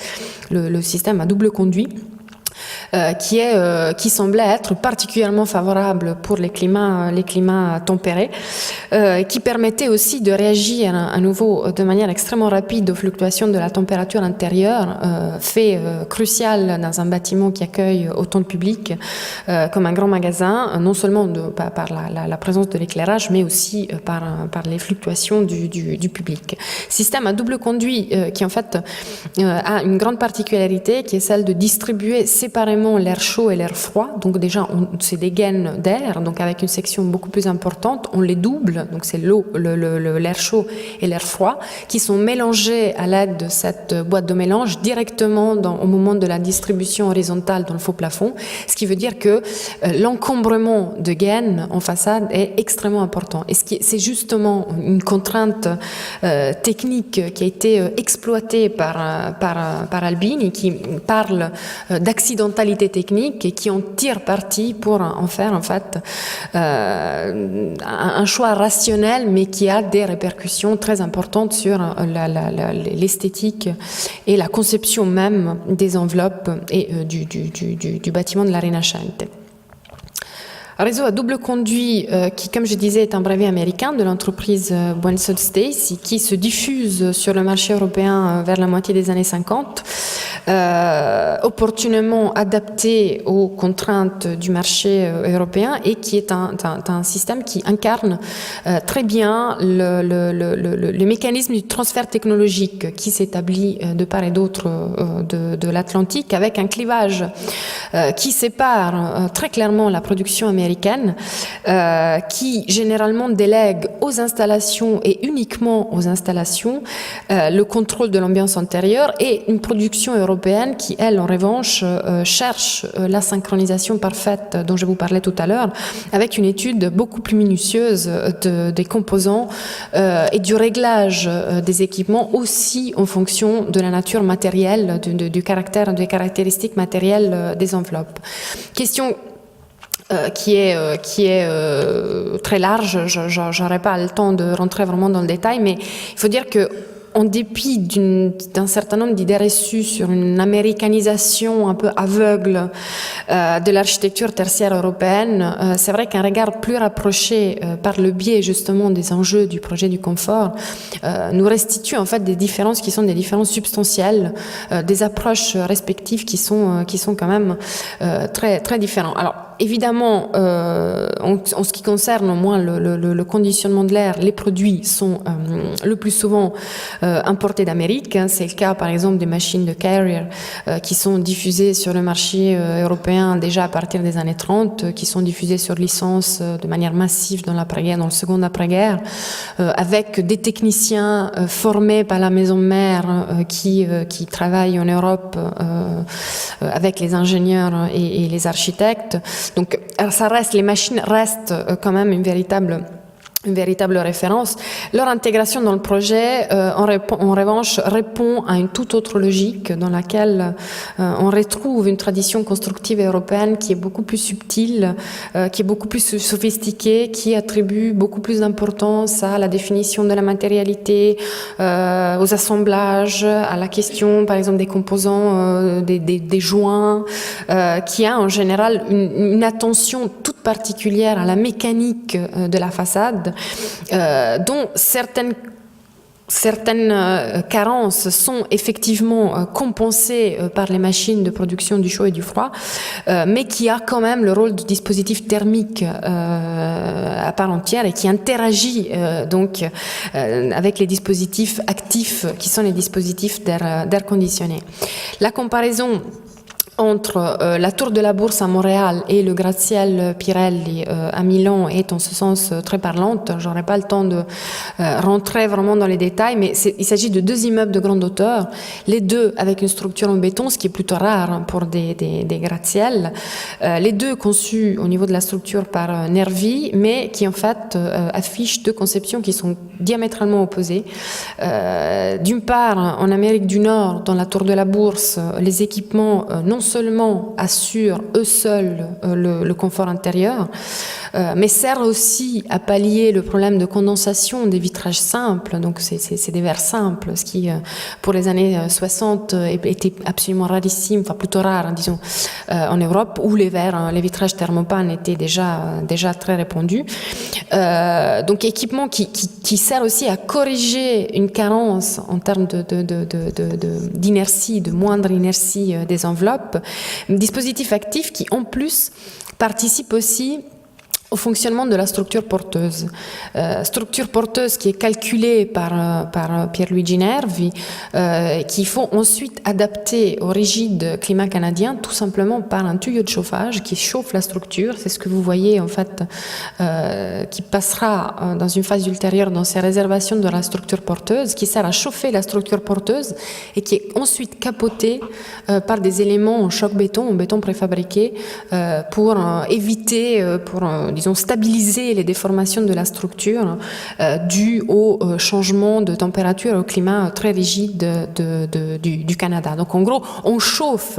le système à double conduit. Qui semblait être particulièrement favorable pour les climats tempérés, qui permettait aussi de réagir à nouveau de manière extrêmement rapide aux fluctuations de la température intérieure, fait crucial dans un bâtiment qui accueille autant de public comme un grand magasin, non seulement par la présence de l'éclairage, mais aussi par les fluctuations du public. Système à double conduit qui en fait a une grande particularité, qui est celle de distribuer séparément l'air chaud et l'air froid. Donc déjà, c'est des gaines d'air, donc avec une section beaucoup plus importante, on les double, donc c'est l'eau, l'air chaud et l'air froid, qui sont mélangés à l'aide de cette boîte de mélange directement au moment de la distribution horizontale dans le faux plafond, ce qui veut dire que l'encombrement de gaines en façade est extrêmement important. Et c'est justement une contrainte technique qui a été exploitée par Albin et qui parle d'accidentalité technique et qui en tire parti pour en faire en fait un choix rationnel, mais qui a des répercussions très importantes sur l'esthétique et la conception même des enveloppes et du bâtiment de la Rinascente. Réseau à double conduit qui, comme je disais, est un brevet américain de l'entreprise Bensol Stacy, qui se diffuse sur le marché européen vers la moitié des années 50, opportunément adapté aux contraintes du marché européen, et qui est un système qui incarne très bien le mécanisme du transfert technologique qui s'établit de part et d'autre de l'Atlantique, avec un clivage qui sépare très clairement la production américaine, qui généralement délègue aux installations et uniquement aux installations le contrôle de l'ambiance intérieure, et une production européenne qui, elle, en revanche, cherche la synchronisation parfaite dont je vous parlais tout à l'heure, avec une étude beaucoup plus minutieuse des composants et du réglage des équipements, aussi en fonction de la nature matérielle, des caractéristiques matérielles des enveloppes. Question qui est très large. J'aurais pas le temps de rentrer vraiment dans le détail, mais il faut dire que, en dépit d'un certain nombre d'idées reçues sur une américanisation un peu aveugle de l'architecture tertiaire européenne, c'est vrai qu'un regard plus rapproché par le biais justement des enjeux du projet du confort nous restitue en fait des différences qui sont des différences substantielles, des approches respectives qui sont quand même très, très différentes. Alors, évidemment, en ce qui concerne au moins le conditionnement de l'air, les produits sont le plus souvent importés d'Amérique. C'est le cas, par exemple, des machines de Carrier qui sont diffusées sur le marché européen déjà à partir des années 30, qui sont diffusées sur licence de manière massive dans l'après-guerre, dans le second après-guerre, avec des techniciens formés par la maison mère qui travaillent en Europe avec les ingénieurs et les architectes. Donc, les machines restent quand même une véritable référence. Leur intégration dans le projet, en revanche, répond à une toute autre logique dans laquelle on retrouve une tradition constructive européenne qui est beaucoup plus subtile, qui est beaucoup plus sophistiquée, qui attribue beaucoup plus d'importance à la définition de la matérialité, aux assemblages, à la question, par exemple, des composants, des joints, qui a en général une attention toute particulière à la mécanique de la façade, dont certaines carences sont effectivement compensées par les machines de production du chaud et du froid, mais qui a quand même le rôle de dispositif thermique à part entière, et qui interagit donc avec les dispositifs actifs qui sont les dispositifs d'air conditionné. La comparaison entre la tour de la Bourse à Montréal et le gratte-ciel Pirelli à Milan est en ce sens très parlante. J'aurais pas le temps de rentrer vraiment dans les détails, mais il s'agit de 2 immeubles de grande hauteur, les 2 avec une structure en béton, ce qui est plutôt rare pour des gratte-ciels. Les 2 conçus au niveau de la structure par Nervi, mais qui en fait affichent 2 conceptions qui sont diamétralement opposées. D'une part, en Amérique du Nord, dans la tour de la Bourse, les équipements non seulement assurent eux seuls le confort intérieur, mais servent aussi à pallier le problème de condensation des vitrages simples. Donc c'est des verres simples, ce qui pour les années 60 était absolument rarissime, enfin plutôt rare, hein, disons, en Europe, où les vitrages thermopan étaient déjà très répandus. Donc équipement qui sert aussi à corriger une carence en termes d'inertie, de moindre inertie des enveloppes. Dispositif actif qui en plus participe aussi au fonctionnement de la structure porteuse. Structure porteuse qui est calculée par Pierluigi Nervi, qu'il faut ensuite adapter au rigide climat canadien, tout simplement par un tuyau de chauffage qui chauffe la structure. C'est ce que vous voyez en fait, qui passera dans une phase ultérieure dans ces réservations de la structure porteuse, qui sert à chauffer la structure porteuse et qui est ensuite capotée par des éléments en choc béton, en béton préfabriqué, pour éviter, disons, stabiliser les déformations de la structure dues au changement de température et au climat très rigide du Canada. Donc en gros, on chauffe,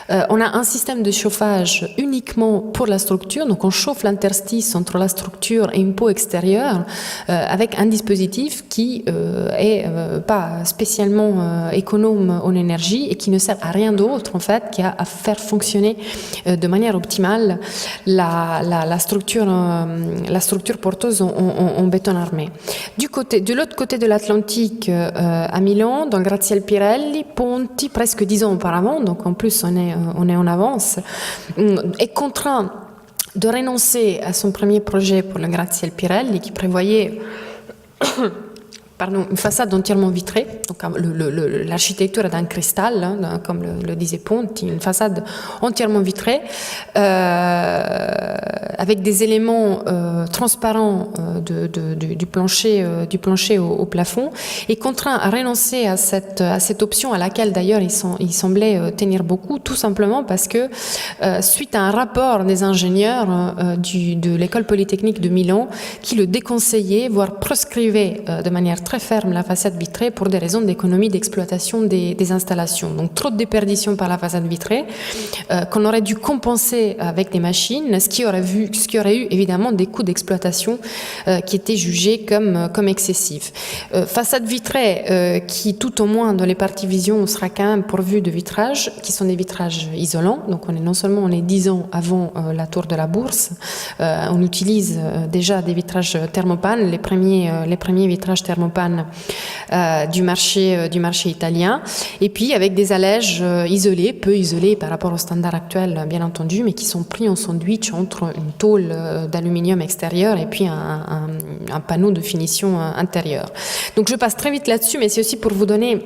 on a un système de chauffage uniquement pour la structure, donc on chauffe l'interstice entre la structure et une peau extérieure avec un dispositif qui est pas spécialement économe en énergie et qui ne sert à rien d'autre en fait qu'à faire fonctionner de manière optimale la structure porteuse en béton armé. De l'autre côté de l'Atlantique, à Milan, dans le gratte-ciel Pirelli, Ponti, presque 10 ans auparavant, donc en plus on est en avance, est contraint de renoncer à son premier projet pour le gratte-ciel Pirelli qui prévoyait une façade entièrement vitrée, donc l'architecture est d'un cristal, hein, comme le disait Ponti, une façade entièrement vitrée, avec des éléments transparents du plancher au plafond, et contraint à renoncer à cette option à laquelle d'ailleurs il semblait tenir beaucoup, tout simplement parce que suite à un rapport des ingénieurs de l'école polytechnique de Milan qui le déconseillait, voire proscrivait de manière très ferme la façade vitrée pour des raisons d'économie d'exploitation des installations. Donc trop de déperdition par la façade vitrée qu'on aurait dû compenser avec des machines, ce qui aurait eu évidemment des coûts d'exploitation qui étaient jugés comme excessifs. Façade vitrée qui, tout au moins dans les parties vision, sera quand même pourvue de vitrages qui sont des vitrages isolants. Donc on est 10 ans avant la tour de la Bourse. On utilise déjà des vitrages thermopan, les premiers vitrages thermopan du marché italien, et puis avec des allèges isolés, peu isolés par rapport au standard actuel bien entendu, mais qui sont pris en sandwich entre une tôle d'aluminium extérieur et puis un panneau de finition intérieure. Donc je passe très vite là-dessus, mais c'est aussi pour vous donner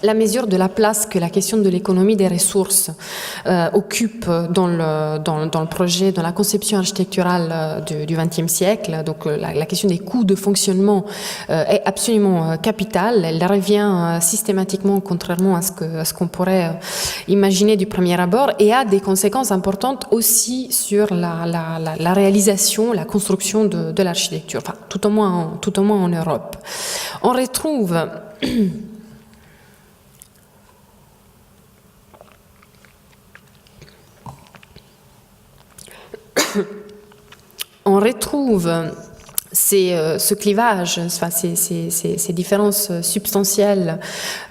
la mesure de la place que la question de l'économie des ressources occupe dans le projet, dans la conception architecturale du XXe siècle. Donc la question des coûts de fonctionnement est absolument capitale. Elle revient systématiquement, contrairement à ce qu'on pourrait imaginer du premier abord, et a des conséquences importantes aussi sur la réalisation, la construction de l'architecture, enfin tout au moins en Europe. On retrouve ce clivage, enfin, ces différences substantielles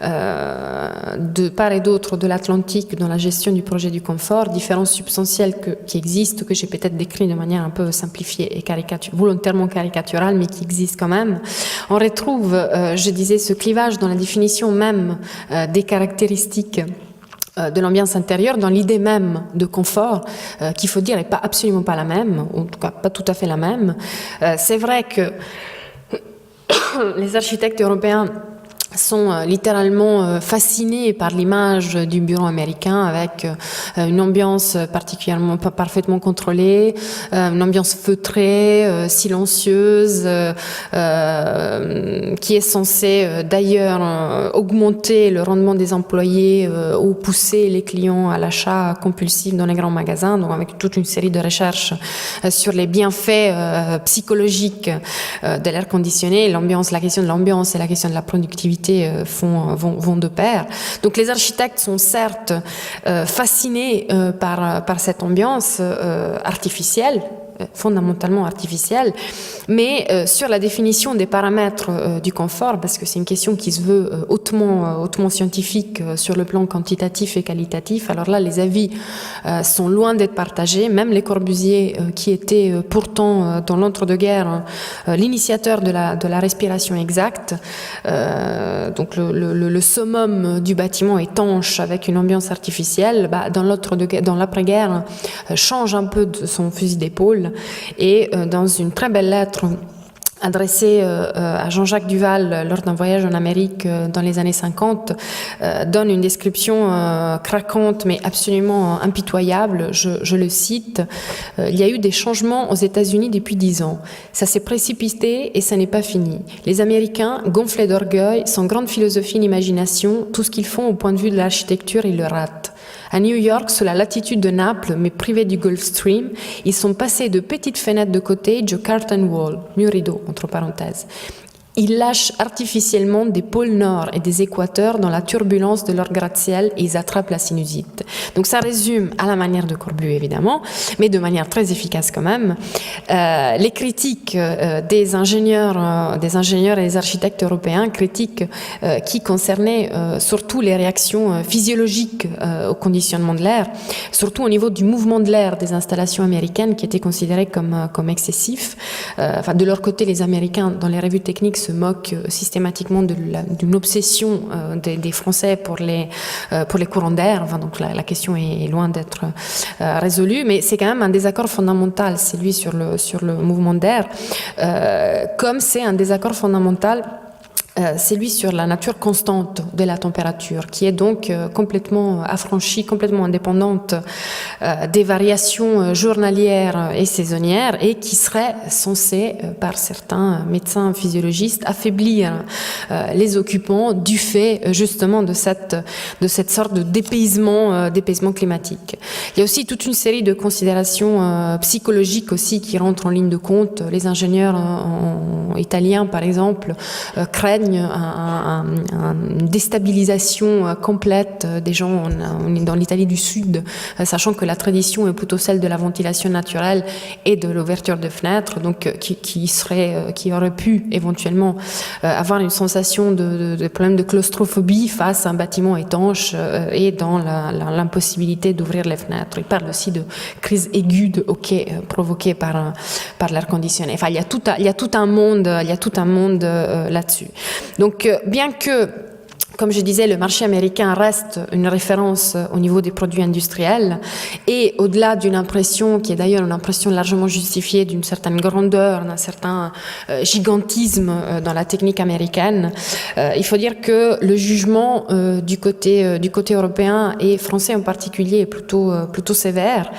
de part et d'autre de l'Atlantique dans la gestion du projet du confort, différences substantielles qui existent, que j'ai peut-être décrit de manière un peu simplifiée et volontairement caricaturale, mais qui existent quand même. On retrouve, je disais, ce clivage dans la définition même des caractéristiques de l'ambiance intérieure, dans l'idée même de confort, qu'il faut dire n'est absolument pas la même, ou en tout cas pas tout à fait la même. C'est vrai que les architectes européens sont littéralement fascinés par l'image du bureau américain avec une ambiance particulièrement parfaitement contrôlée, une ambiance feutrée, silencieuse, qui est censée d'ailleurs augmenter le rendement des employés ou pousser les clients à l'achat compulsif dans les grands magasins, donc avec toute une série de recherches sur les bienfaits psychologiques de l'air conditionné. L'ambiance, la question de l'ambiance et la question de la productivité vont de pair. Donc les architectes sont certes fascinés par cette ambiance artificielle, fondamentalement artificielle, mais sur la définition des paramètres du confort, parce que c'est une question qui se veut hautement scientifique sur le plan quantitatif et qualitatif. Alors là, les avis sont loin d'être partagés. Même Les Corbusier, qui était pourtant dans l'entre-deux-guerres l'initiateur de la respiration exacte, donc le summum du bâtiment étanche avec une ambiance artificielle, dans l'après-guerre, change un peu de son fusil d'épaule. Et dans une très belle lettre adressée à Jean-Jacques Duval lors d'un voyage en Amérique dans les années 50, donne une description craquante mais absolument impitoyable. Je le cite, « Il y a eu des changements aux États-Unis depuis 10 ans. Ça s'est précipité et ça n'est pas fini. Les Américains, gonflés d'orgueil, sans grande philosophie ni imagination, tout ce qu'ils font au point de vue de l'architecture, ils le ratent. À New York, sous la latitude de Naples, mais privés du Gulf Stream, ils sont passés de petites fenêtres de cottage au curtain wall, mur rideau, entre parenthèses. Ils lâchent artificiellement des pôles nord et des équateurs dans la turbulence de leur gratte-ciel et ils attrapent la sinusite. » Donc ça résume, à la manière de Corbu évidemment, mais de manière très efficace quand même, les critiques des ingénieurs et des architectes européens, critiques qui concernaient surtout les réactions physiologiques au conditionnement de l'air, surtout au niveau du mouvement de l'air des installations américaines qui étaient considérées comme excessif. De leur côté, les Américains, dans les revues techniques, se moquent systématiquement d'une obsession des Français pour les courants d'air. Donc la question est loin d'être résolue, mais c'est quand même un désaccord fondamental, c'est lui sur le mouvement d'air, comme c'est un désaccord fondamental c'est lui sur la nature constante de la température, qui est donc complètement affranchie, complètement indépendante des variations journalières et saisonnières, et qui serait censée, par certains médecins physiologistes, affaiblir les occupants du fait justement de cette sorte de dépaysement climatique. Il y a aussi toute une série de considérations psychologiques aussi qui rentrent en ligne de compte. Les ingénieurs italiens, par exemple, craignent une déstabilisation complète des gens. On est dans l'Italie du Sud, sachant que la tradition est plutôt celle de la ventilation naturelle et de l'ouverture de fenêtres, donc qui aurait pu éventuellement avoir une sensation de problème de claustrophobie face à un bâtiment étanche et dans l'impossibilité d'ouvrir les fenêtres. Il parle aussi de crise aiguë de hoquet provoquée par l'air conditionné. Enfin, il y a tout un monde là-dessus. Donc, bien que, comme je disais, le marché américain reste une référence au niveau des produits industriels et au-delà d'une impression qui est d'ailleurs une impression largement justifiée d'une certaine grandeur, d'un certain gigantisme dans la technique américaine, il faut dire que le jugement du côté européen et français en particulier est plutôt sévère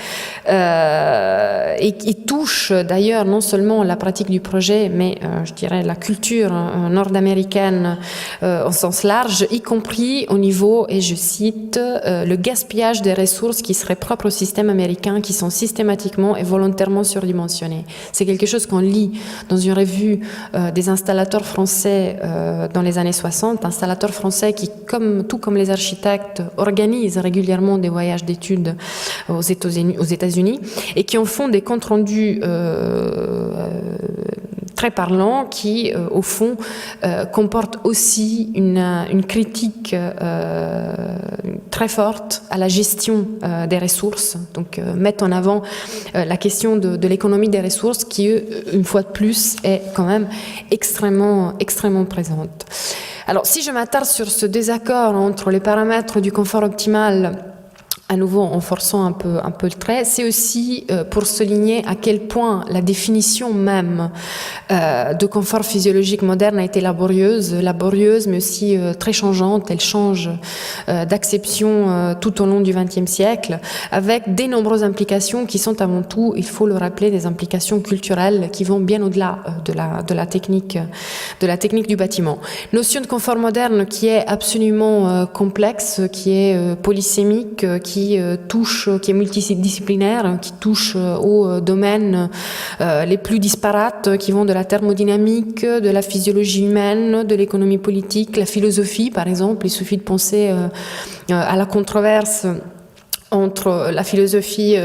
et qui touche d'ailleurs non seulement la pratique du projet, mais je dirais la culture nord-américaine au sens large, y compris au niveau, et je cite, le gaspillage des ressources qui seraient propres au système américain, qui sont systématiquement et volontairement surdimensionnées. C'est quelque chose qu'on lit dans une revue des installateurs français dans les années 60, installateurs français qui, tout comme les architectes, organisent régulièrement des voyages d'études aux États-Unis et qui en font des comptes rendus très parlants qui, au fond, comportent aussi une critique très forte à la gestion des ressources, donc mettent en avant la question de l'économie des ressources qui, une fois de plus, est quand même extrêmement présente. Alors, si je m'attarde sur ce désaccord entre les paramètres du confort optimal à nouveau en forçant un peu le trait, c'est aussi pour souligner à quel point la définition même de confort physiologique moderne a été laborieuse, mais aussi très changeante. Elle change d'acception tout au long du XXe siècle, avec des nombreuses implications qui sont avant tout, il faut le rappeler, des implications culturelles qui vont bien au-delà de la technique du bâtiment. Notion de confort moderne qui est absolument complexe, qui est polysémique, qui est multidisciplinaire, qui touche aux domaines les plus disparates, qui vont de la thermodynamique, de la physiologie humaine, de l'économie politique, la philosophie par exemple. Il suffit de penser à la controverse entre la philosophie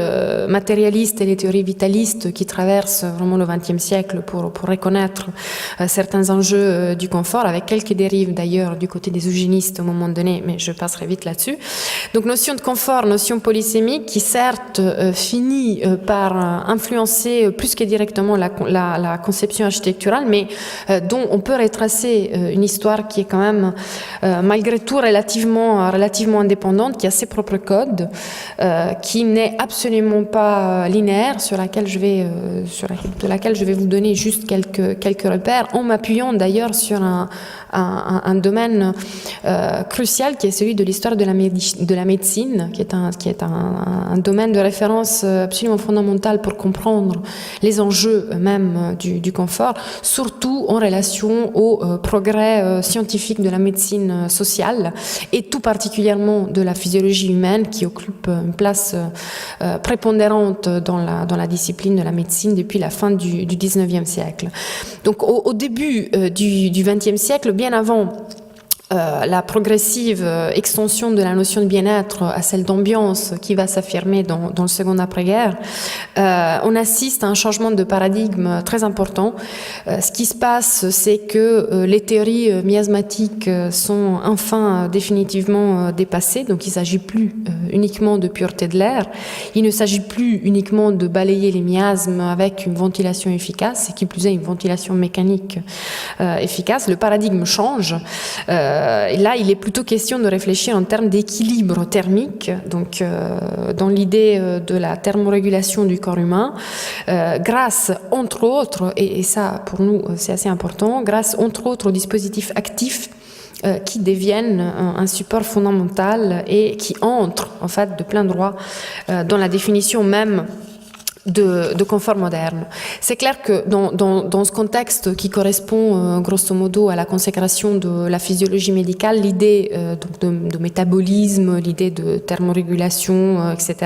matérialiste et les théories vitalistes qui traversent vraiment le XXe siècle pour reconnaître certains enjeux du confort, avec quelques dérives d'ailleurs du côté des eugénistes au moment donné, mais je passerai vite là-dessus. Donc notion de confort, notion polysémique qui certes finit par influencer plus que directement la conception architecturale, mais dont on peut retracer une histoire qui est quand même malgré tout relativement indépendante, qui a ses propres codes, qui n'est absolument pas linéaire, de laquelle je vais vous donner juste quelques repères, en m'appuyant d'ailleurs sur un domaine crucial qui est celui de l'histoire de la médecine, qui est un domaine de référence absolument fondamental pour comprendre les enjeux même du confort, surtout en relation au progrès scientifique de la médecine sociale et tout particulièrement de la physiologie humaine qui occupe une place prépondérante dans la discipline de la médecine depuis la fin du XIXe siècle. Donc au début du XXe siècle, bien avant la progressive extension de la notion de bien-être à celle d'ambiance qui va s'affirmer dans le second après-guerre, on assiste à un changement de paradigme très important. Ce qui se passe, c'est que les théories miasmatiques sont enfin définitivement dépassées, donc il ne s'agit plus uniquement de pureté de l'air, il ne s'agit plus uniquement de balayer les miasmes avec une ventilation efficace, et qui plus est une ventilation mécanique efficace. Le paradigme change. Et là, il est plutôt question de réfléchir en termes d'équilibre thermique, donc dans l'idée de la thermorégulation du corps humain, grâce, entre autres, et ça pour nous c'est assez important, grâce entre autres aux dispositifs actifs qui deviennent un support fondamental et qui entrent en fait de plein droit dans la définition même de confort moderne. C'est clair que dans ce contexte qui correspond grosso modo à la consécration de la physiologie médicale, l'idée de métabolisme, l'idée de thermorégulation, etc.,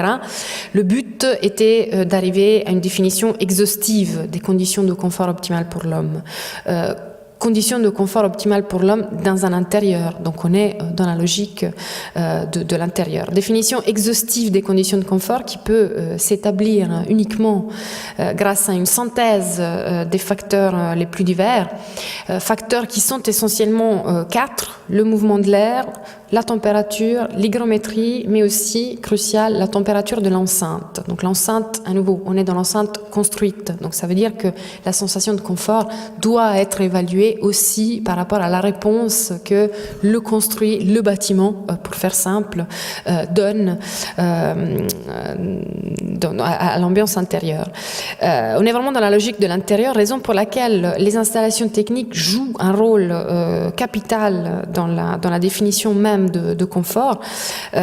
le but était d'arriver à une définition exhaustive des conditions de confort optimal pour l'homme. Conditions de confort optimal pour l'homme dans un intérieur. Donc on est dans la logique de l'intérieur. Définition exhaustive des conditions de confort qui peut s'établir uniquement grâce à une synthèse des facteurs les plus divers. Facteurs qui sont essentiellement 4, le mouvement de l'air, la température, l'hygrométrie, mais aussi, crucial, la température de l'enceinte. Donc l'enceinte, à nouveau, on est dans l'enceinte construite. Donc ça veut dire que la sensation de confort doit être évaluée aussi par rapport à la réponse que le bâtiment, pour faire simple, donne à l'ambiance intérieure. On est vraiment dans la logique de l'intérieur, raison pour laquelle les installations techniques jouent un rôle capital dans la définition même de confort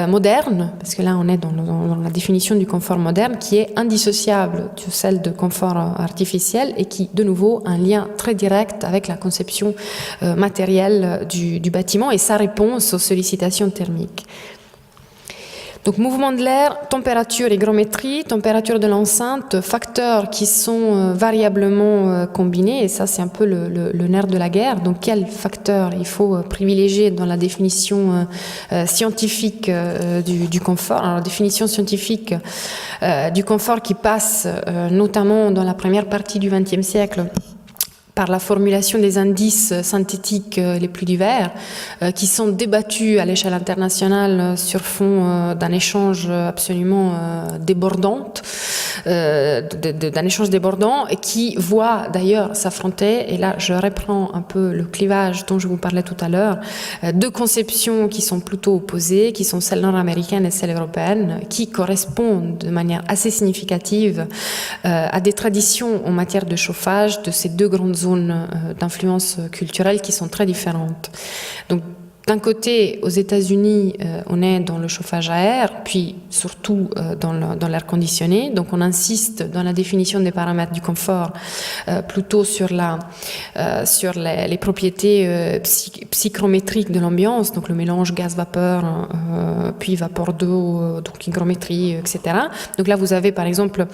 moderne, parce que là on est dans la définition du confort moderne qui est indissociable de celle de confort artificiel et qui de nouveau a un lien très direct avec la conception matérielle du bâtiment et sa réponse aux sollicitations thermiques. Donc mouvement de l'air, température, hygrométrie, température de l'enceinte, facteurs qui sont variablement combinés, et ça c'est un peu le nerf de la guerre. Donc quels facteurs il faut privilégier dans la définition scientifique du confort. Alors la définition scientifique du confort qui passe notamment dans la première partie du XXe siècle par la formulation des indices synthétiques les plus divers, qui sont débattus à l'échelle internationale sur fond d'un échange absolument débordant, d'un échange débordant et qui voit d'ailleurs s'affronter, et là je reprends un peu le clivage dont je vous parlais tout à l'heure, deux conceptions qui sont plutôt opposées, qui sont celle nord-américaine et celle européenne, qui correspondent de manière assez significative à des traditions en matière de chauffage de ces deux grandes zones d'influence culturelle qui sont très différentes. Donc, d'un côté, aux États-Unis, on est dans le chauffage à air, puis surtout dans l'air conditionné. Donc, on insiste dans la définition des paramètres du confort plutôt sur les propriétés psychrométriques de l'ambiance, donc le mélange gaz-vapeur, puis vapeur d'eau, donc hygrométrie, etc. Donc là, vous avez par exemple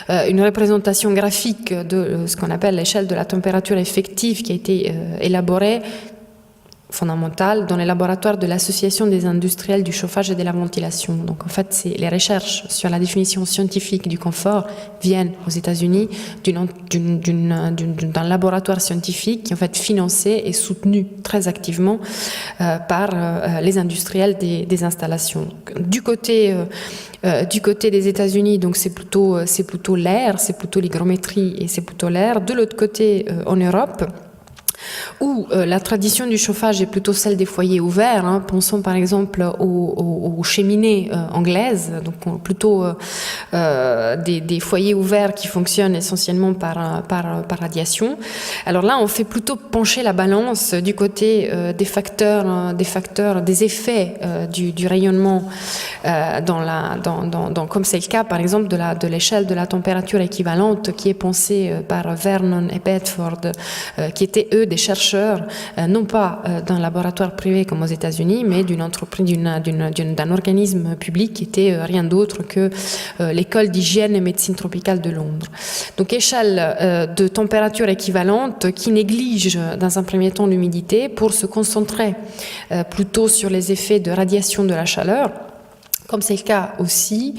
une représentation graphique de ce qu'on appelle l'échelle de la température effective qui a été élaborée fondamentale dans les laboratoires de l'Association des industriels du chauffage et de la ventilation. Donc en fait, les recherches sur la définition scientifique du confort viennent aux États-Unis d'un laboratoire scientifique qui est en fait financé et soutenu très activement par les industriels des installations. Du côté des États-Unis, donc c'est plutôt l'air, c'est plutôt l'hygrométrie et c'est plutôt l'air. De l'autre côté, en Europe, où la tradition du chauffage est plutôt celle des foyers ouverts. Hein. Pensons par exemple aux cheminées anglaises, donc plutôt des foyers ouverts qui fonctionnent essentiellement par radiation. Alors là, on fait plutôt pencher la balance du côté des effets du rayonnement comme c'est le cas par exemple de l'échelle de la température équivalente qui est pensée par Vernon et Bedford, qui étaient eux des chercheurs, non pas d'un laboratoire privé comme aux États-Unis, mais d'une entreprise, d'un organisme public qui était rien d'autre que l'école d'hygiène et médecine tropicale de Londres. Donc échelle de température équivalente qui néglige dans un premier temps l'humidité pour se concentrer plutôt sur les effets de radiation de la chaleur, comme c'est le cas aussi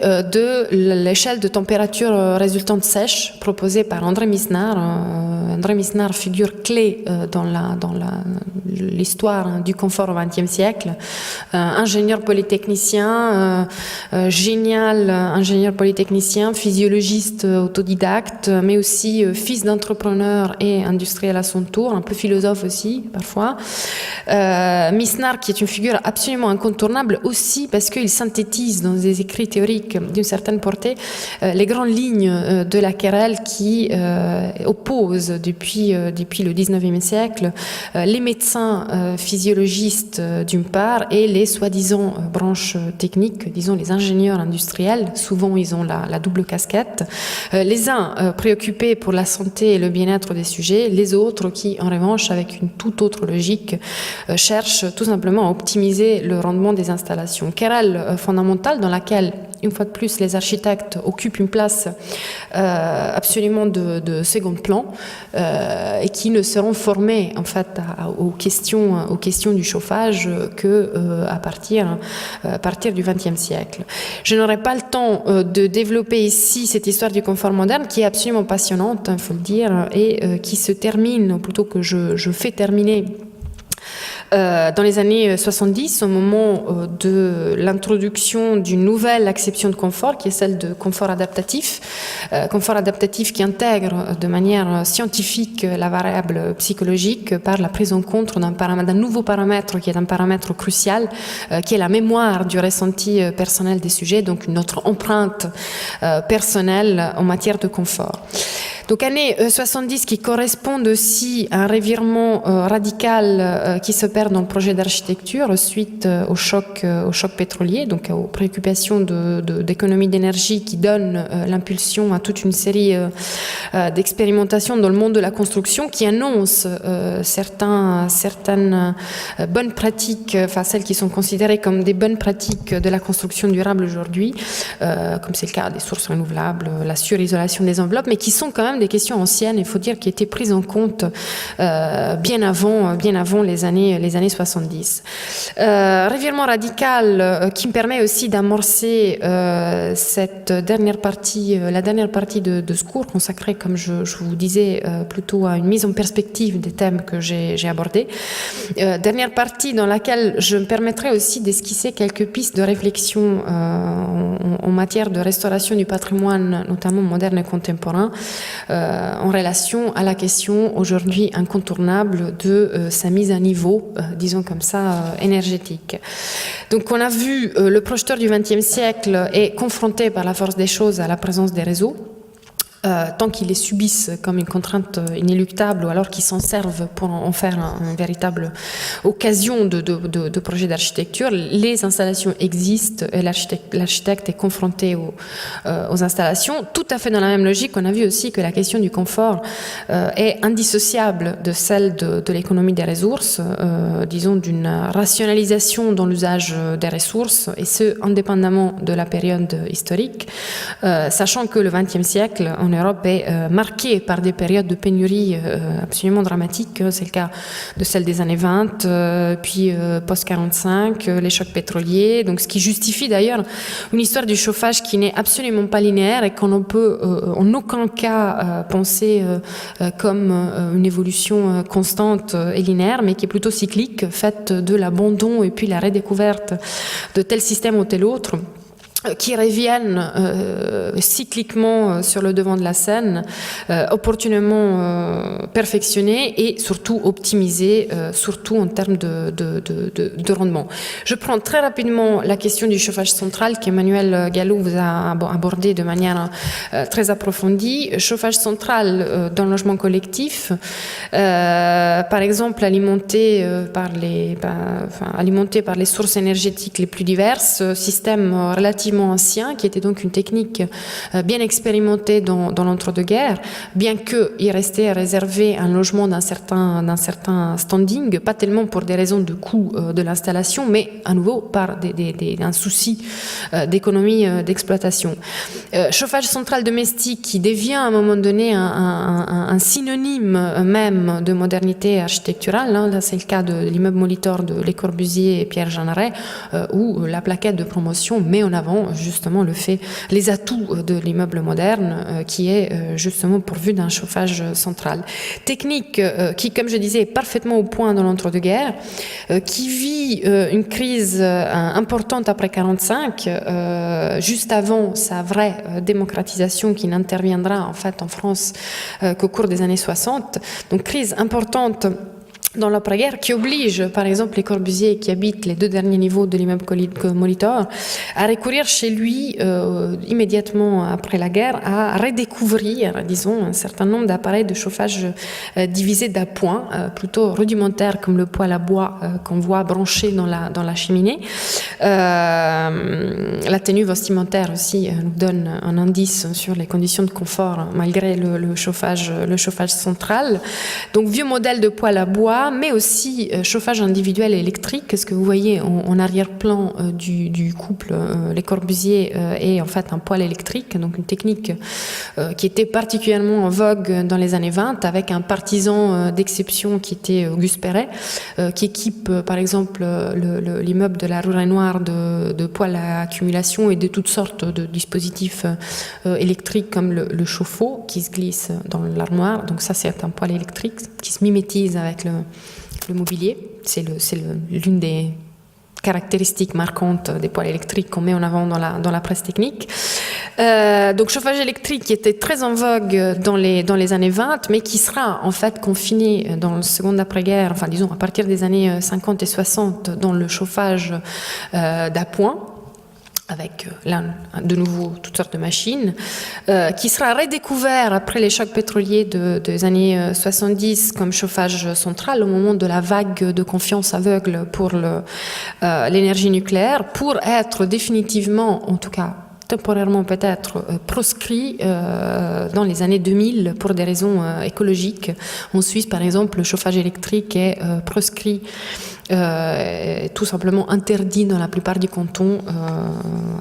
de l'échelle de température résultante sèche proposée par André Misnar. André Misnar, figure clé dans l'histoire du confort au XXe siècle. Ingénieur polytechnicien, génial ingénieur polytechnicien, physiologiste autodidacte, mais aussi fils d'entrepreneur et industriel à son tour, un peu philosophe aussi parfois. Misnar, qui est une figure absolument incontournable aussi parce qu'il synthétise dans des écrits théoriques d'une certaine portée les grandes lignes de la querelle qui oppose depuis le XIXe siècle les médecins physiologistes d'une part et les soi-disant branches techniques, disons les ingénieurs industriels. Souvent ils ont la double casquette. Les uns préoccupés pour la santé et le bien-être des sujets, les autres qui en revanche avec une toute autre logique cherchent tout simplement à optimiser le rendement des installations. Querelle fondamentale dans laquelle, une fois de plus, les architectes occupent une place absolument de second plan et qui ne seront formés en fait aux questions du chauffage que à partir du XXe siècle. Je n'aurai pas le temps de développer ici cette histoire du confort moderne qui est absolument passionnante, il faut le dire, et qui se termine, ou plutôt que je fais terminer dans les années 70, au moment de l'introduction d'une nouvelle acception de confort, qui est celle de confort adaptatif qui intègre de manière scientifique la variable psychologique par la prise en compte d'un nouveau paramètre qui est un paramètre crucial, qui est la mémoire du ressenti personnel des sujets, donc notre empreinte personnelle en matière de confort. Donc années 70 qui correspondent aussi à un revirement radical qui s'opère dans le projet d'architecture suite au choc pétrolier, donc aux préoccupations d'économie d'énergie qui donnent l'impulsion à toute une série d'expérimentations dans le monde de la construction qui annoncent certaines bonnes pratiques, enfin celles qui sont considérées comme des bonnes pratiques de la construction durable aujourd'hui, comme c'est le cas des sources renouvelables, la surisolation des enveloppes, mais qui sont quand même même des questions anciennes, il faut dire, qui étaient prises en compte bien avant les années 70. Revirement radical qui me permet aussi d'amorcer cette dernière partie, la dernière partie de ce cours consacrée, comme je vous disais, plutôt à une mise en perspective des thèmes que j'ai abordés. Dernière partie dans laquelle je me permettrai aussi d'esquisser quelques pistes de réflexion en matière de restauration du patrimoine, notamment moderne et contemporain, en relation à la question aujourd'hui incontournable de sa mise à niveau, disons comme ça, énergétique. Donc on a vu le projeteur du XXe siècle est confronté par la force des choses à la présence des réseaux. Tant qu'ils les subissent comme une contrainte inéluctable ou alors qu'ils s'en servent pour en faire une véritable occasion de projet d'architecture, les installations existent et l'architecte est confronté aux installations. Tout à fait dans la même logique, on a vu aussi que la question du confort est indissociable de celle de l'économie des ressources, disons d'une rationalisation dans l'usage des ressources, et ce, indépendamment de la période historique, sachant que le XXe siècle, en Europe est marquée par des périodes de pénurie absolument dramatiques. C'est le cas de celle des années 20, puis post-45, les chocs pétroliers. Donc, ce qui justifie d'ailleurs une histoire du chauffage qui n'est absolument pas linéaire et qu'on ne peut en aucun cas penser comme une évolution constante et linéaire, mais qui est plutôt cyclique, faite de l'abandon et puis la redécouverte de tel système ou tel autre, qui reviennent cycliquement sur le devant de la scène, opportunément perfectionnés et surtout optimisés, surtout en termes de rendement. Je prends très rapidement la question du chauffage central qu'Emmanuel Gallo vous a abordé de manière très approfondie. Chauffage central dans le logement collectif, par exemple alimenté par les sources énergétiques les plus diverses, système relativement ancien, qui était donc une technique bien expérimentée dans l'entre-deux-guerres, bien qu'il restait réservé un logement d'un certain standing, pas tellement pour des raisons de coût de l'installation, mais à nouveau par un souci d'économie d'exploitation. Chauffage central domestique qui devient à un moment donné un synonyme même de modernité architecturale. Là, c'est le cas de l'immeuble Molitor de Le Corbusier et Pierre Jeanneret, où la plaquette de promotion met en avant justement les atouts de l'immeuble moderne qui est justement pourvu d'un chauffage central. Technique qui, comme je disais, est parfaitement au point dans l'entre-deux-guerres, qui vit une crise importante après 1945, juste avant sa vraie démocratisation qui n'interviendra en fait en France qu'au cours des années 60. Donc crise importante dans l'après-guerre, qui oblige, par exemple, les Corbusier qui habitent les 2 derniers niveaux de l'immeuble Molitor à recourir chez lui, immédiatement après la guerre, à redécouvrir, disons, un certain nombre d'appareils de chauffage divisés d'appoint, plutôt rudimentaires comme le poêle à bois qu'on voit branché dans la cheminée. La tenue vestimentaire aussi nous donne un indice sur les conditions de confort malgré le chauffage central. Donc, vieux modèle de poêle à bois, mais aussi chauffage individuel et électrique. Ce que vous voyez en arrière-plan du couple Les Corbusier est en fait un poêle électrique, donc une technique qui était particulièrement en vogue dans les années 20, avec un partisan d'exception qui était Auguste Perret, qui équipe par exemple l'immeuble de la rue Renoir de poêles à accumulation et de toutes sortes de dispositifs électriques comme le chauffe-eau qui se glisse dans l'armoire. Donc ça, c'est un poêle électrique qui se mimétise avec le mobilier. C'est l'une des caractéristiques marquantes des poêles électriques qu'on met en avant dans la presse technique. Donc chauffage électrique qui était très en vogue dans les années 20, mais qui sera en fait confiné dans le second après-guerre, enfin disons à partir des années 50 et 60 dans le chauffage d'appoint, avec là, de nouveau toutes sortes de machines, qui sera redécouvert après les chocs pétroliers des années 70 comme chauffage central au moment de la vague de confiance aveugle pour l'énergie nucléaire, pour être définitivement, en tout cas temporairement peut-être, proscrit dans les années 2000 pour des raisons écologiques. En Suisse, par exemple, le chauffage électrique est proscrit tout simplement interdit dans la plupart des cantons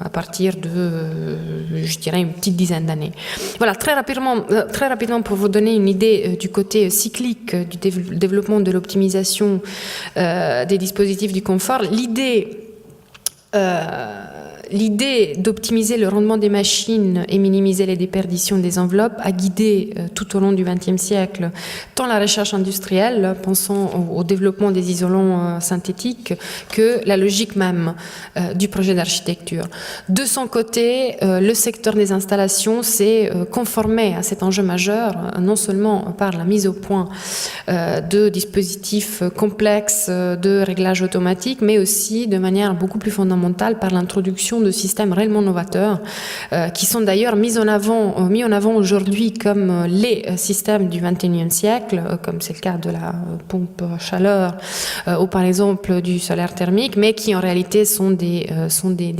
à partir de, je dirais, une petite dizaine d'années. Voilà, très rapidement pour vous donner une idée du côté cyclique du développement de l'optimisation des dispositifs du confort, l'idée d'optimiser le rendement des machines et minimiser les déperditions des enveloppes a guidé tout au long du XXe siècle tant la recherche industrielle, pensant au développement des isolants synthétiques, que la logique même du projet d'architecture. De son côté, le secteur des installations s'est conformé à cet enjeu majeur, non seulement par la mise au point de dispositifs complexes de réglage automatique, mais aussi de manière beaucoup plus fondamentale par l'introduction de systèmes réellement novateurs qui sont d'ailleurs mis en avant aujourd'hui comme les systèmes du XXIe siècle, comme c'est le cas de la pompe à chaleur ou par exemple du solaire thermique, mais qui en réalité sont des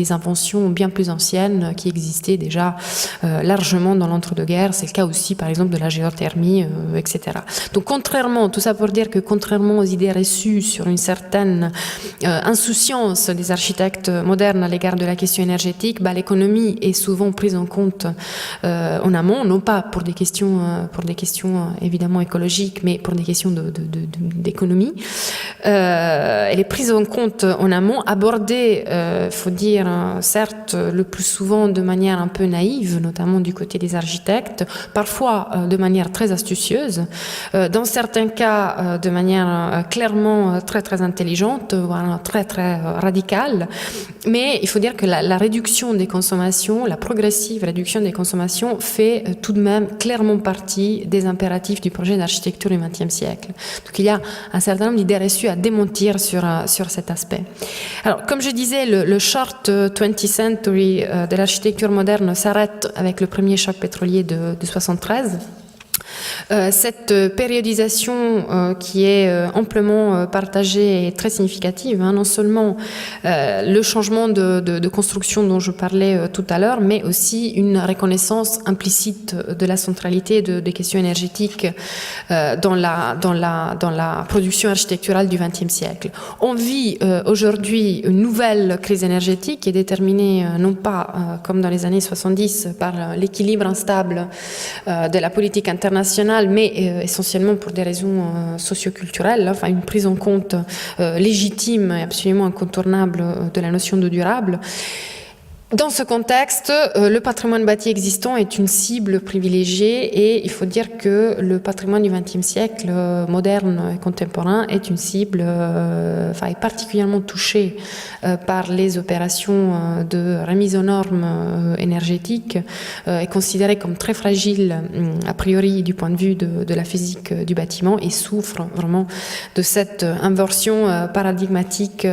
inventions bien plus anciennes qui existaient déjà largement dans l'entre-deux-guerres. C'est le cas aussi par exemple de la géothermie, etc. Donc tout ça pour dire que contrairement aux idées reçues sur une certaine insouciance des architectes modernes à l'égard de la question énergétique, l'économie est souvent prise en compte en amont, non pas pour des questions évidemment écologiques, mais pour des questions d'économie. Elle est prise en compte en amont, abordée, faut dire, certes, le plus souvent de manière un peu naïve, notamment du côté des architectes, parfois de manière très astucieuse, dans certains cas de manière clairement très très intelligente, voire très très radicale, mais il faut dire que la réduction des consommations, la progressive réduction des consommations fait tout de même clairement partie des impératifs du projet d'architecture du XXe siècle. Donc il y a un certain nombre d'idées reçues à démentir sur cet aspect. Alors, comme je disais, le short 20th century de l'architecture moderne s'arrête avec le premier choc pétrolier de 1973. Cette périodisation qui est amplement partagée est très significative, non seulement le changement de construction dont je parlais tout à l'heure, mais aussi une reconnaissance implicite de la centralité des questions énergétiques dans la production architecturale du XXe siècle. On vit aujourd'hui une nouvelle crise énergétique qui est déterminée non pas comme dans les années 70 par l'équilibre instable de la politique internationale, mais essentiellement pour des raisons socioculturelles, enfin une prise en compte légitime et absolument incontournable de la notion de durable. Dans ce contexte, le patrimoine bâti existant est une cible privilégiée et il faut dire que le patrimoine du XXe siècle moderne et contemporain est une cible est particulièrement touchée par les opérations de remise aux normes énergétiques, est considérée comme très fragile a priori du point de vue de la physique du bâtiment et souffre vraiment de cette inversion paradigmatique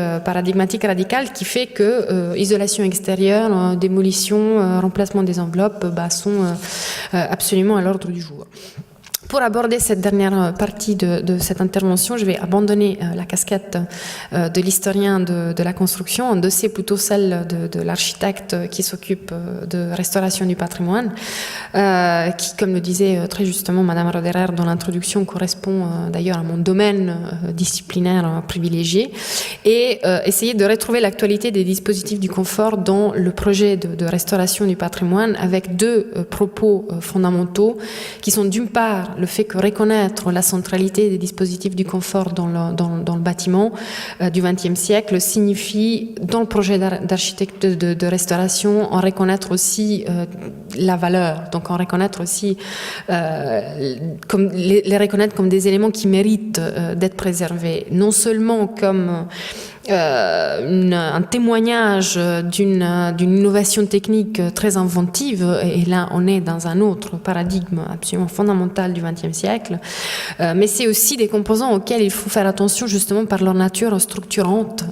radicale qui fait que isolation extérieure, démolition, remplacement des enveloppes sont absolument à l'ordre du jour. Pour aborder cette dernière partie de cette intervention, je vais abandonner la casquette de l'historien de la construction, endosser plutôt celle de l'architecte qui s'occupe de restauration du patrimoine, qui, comme le disait très justement Madame Roderer dans l'introduction, correspond d'ailleurs à mon domaine disciplinaire privilégié, et essayer de retrouver l'actualité des dispositifs du confort dans le projet de restauration du patrimoine avec deux propos fondamentaux qui sont d'une part le fait que reconnaître la centralité des dispositifs du confort dans le bâtiment du XXe siècle signifie, dans le projet d'architecte de restauration, en reconnaître aussi la valeur, donc en reconnaître aussi, les reconnaître comme des éléments qui méritent d'être préservés, non seulement comme un témoignage d'une innovation technique très inventive, et là on est dans un autre paradigme absolument fondamental du XXe siècle, mais c'est aussi des composants auxquels il faut faire attention justement par leur nature structurante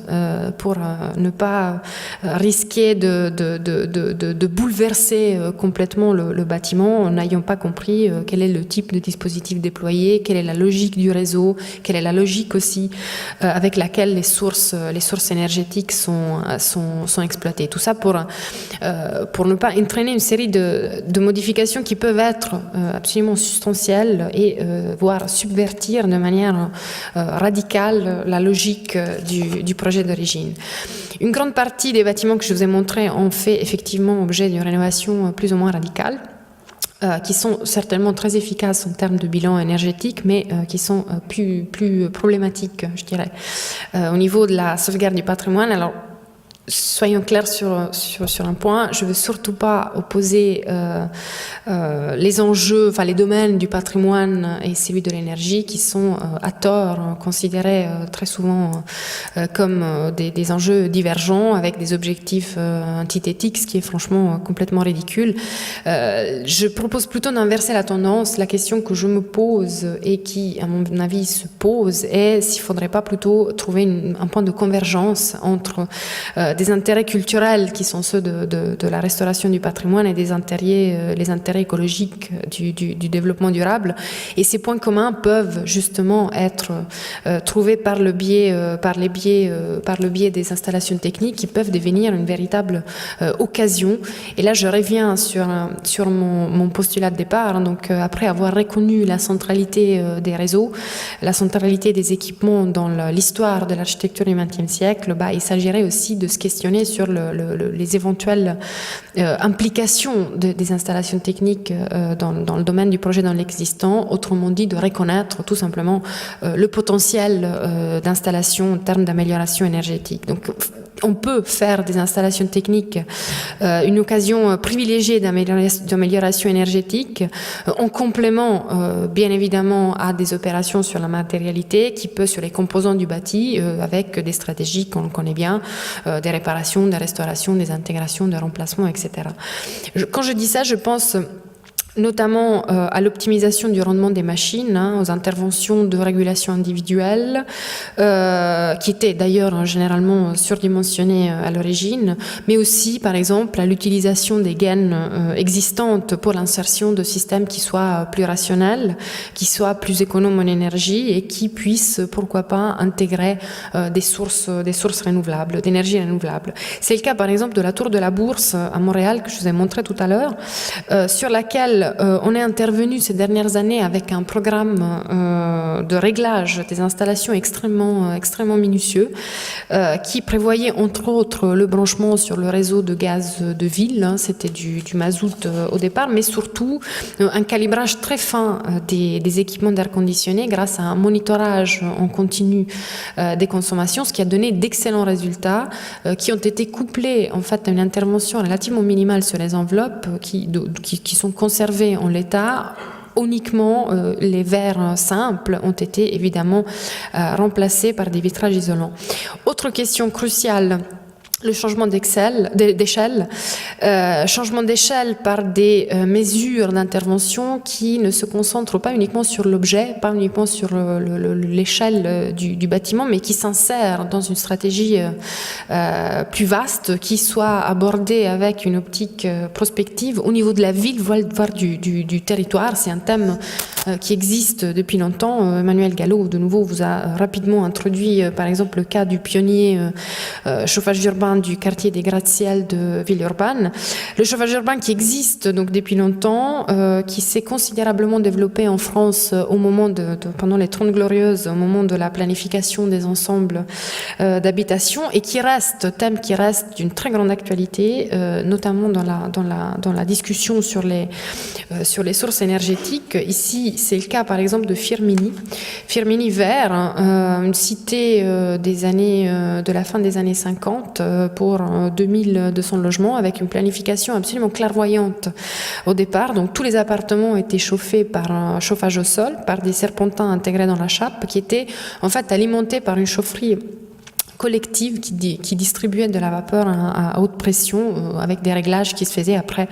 pour ne pas risquer de bouleverser complètement complètement le bâtiment en n'ayant pas compris quel est le type de dispositif déployé, quelle est la logique du réseau, quelle est la logique aussi avec laquelle les sources énergétiques sont exploitées. Tout ça pour ne pas entraîner une série de modifications qui peuvent être absolument substantielles et voire subvertir de manière radicale la logique du projet d'origine. Une grande partie des bâtiments que je vous ai montrés ont fait effectivement objet d'une rénovation plus ou moins radicale, qui sont certainement très efficaces en termes de bilan énergétique, mais qui sont plus problématiques, je dirais, au niveau de la sauvegarde du patrimoine. Alors, soyons clairs sur un point, je ne veux surtout pas opposer les enjeux, enfin les domaines du patrimoine et celui de l'énergie qui sont à tort considérés très souvent comme des enjeux divergents avec des objectifs antithétiques, ce qui est franchement complètement ridicule. Je propose plutôt d'inverser la tendance. La question que je me pose et qui, à mon avis, se pose est s'il ne faudrait pas plutôt trouver un point de convergence entre des intérêts culturels qui sont ceux de la restauration du patrimoine et les intérêts écologiques du développement durable. Et ces points communs peuvent justement être trouvés par le biais des installations techniques qui peuvent devenir une véritable occasion. Et là, je reviens sur mon postulat de départ. Donc, après avoir reconnu la centralité des réseaux, la centralité des équipements dans l'histoire de l'architecture du XXe siècle, il s'agirait aussi de se questionner sur les éventuelles implications des installations techniques dans le domaine du projet dans l'existant, autrement dit de reconnaître tout simplement le potentiel d'installation en termes d'amélioration énergétique. Donc, on peut faire des installations techniques une occasion privilégiée d'amélioration énergétique en complément bien évidemment à des opérations sur la matérialité qui peut sur les composants du bâti avec des stratégies qu'on connaît bien, des réparations, des restaurations, des intégrations, des remplacements, etc. Quand je dis ça, je pense notamment à l'optimisation du rendement des machines, aux interventions de régulation individuelle, qui étaient d'ailleurs généralement surdimensionnées à l'origine, mais aussi, par exemple, à l'utilisation des gaines existantes pour l'insertion de systèmes qui soient plus rationnels, qui soient plus économes en énergie et qui puissent, pourquoi pas, intégrer des sources renouvelables, d'énergie renouvelable. C'est le cas, par exemple, de la tour de la Bourse à Montréal, que je vous ai montré tout à l'heure, sur laquelle on est intervenu ces dernières années avec un programme de réglage des installations extrêmement minutieux qui prévoyait entre autres le branchement sur le réseau de gaz de ville, c'était du mazout au départ, mais surtout un calibrage très fin des équipements d'air conditionné grâce à un monitorage en continu des consommations, ce qui a donné d'excellents résultats qui ont été couplés en fait à une intervention relativement minimale sur les enveloppes qui sont conservées en l'état. Uniquement les verres simples ont été évidemment remplacés par des vitrages isolants. Autre question cruciale, le changement d'échelle, changement d'échelle par des mesures d'intervention qui ne se concentrent pas uniquement sur l'objet, pas uniquement sur l'échelle du bâtiment, mais qui s'insèrent dans une stratégie plus vaste, qui soit abordée avec une optique prospective au niveau de la ville, voire du territoire. C'est un thème qui existe depuis longtemps. Emmanuel Gallo, de nouveau, vous a rapidement introduit, par exemple, le cas du pionnier chauffage urbain du quartier des gratte-ciel de Villeurbanne. Le chauffage urbain qui existe donc depuis longtemps, qui s'est considérablement développé en France pendant les 30 Glorieuses, au moment de la planification des ensembles d'habitation, et qui reste d'une très grande actualité, notamment dans la discussion sur les sources énergétiques. Ici, c'est le cas par exemple de Firmini Vert, une cité de la fin des années 50 pour 2200 logements avec une planification absolument clairvoyante au départ. Donc tous les appartements étaient chauffés par un chauffage au sol, par des serpentins intégrés dans la chape qui étaient en fait alimentés par une chaufferie collective qui distribuait de la vapeur à haute pression avec des réglages qui se faisaient après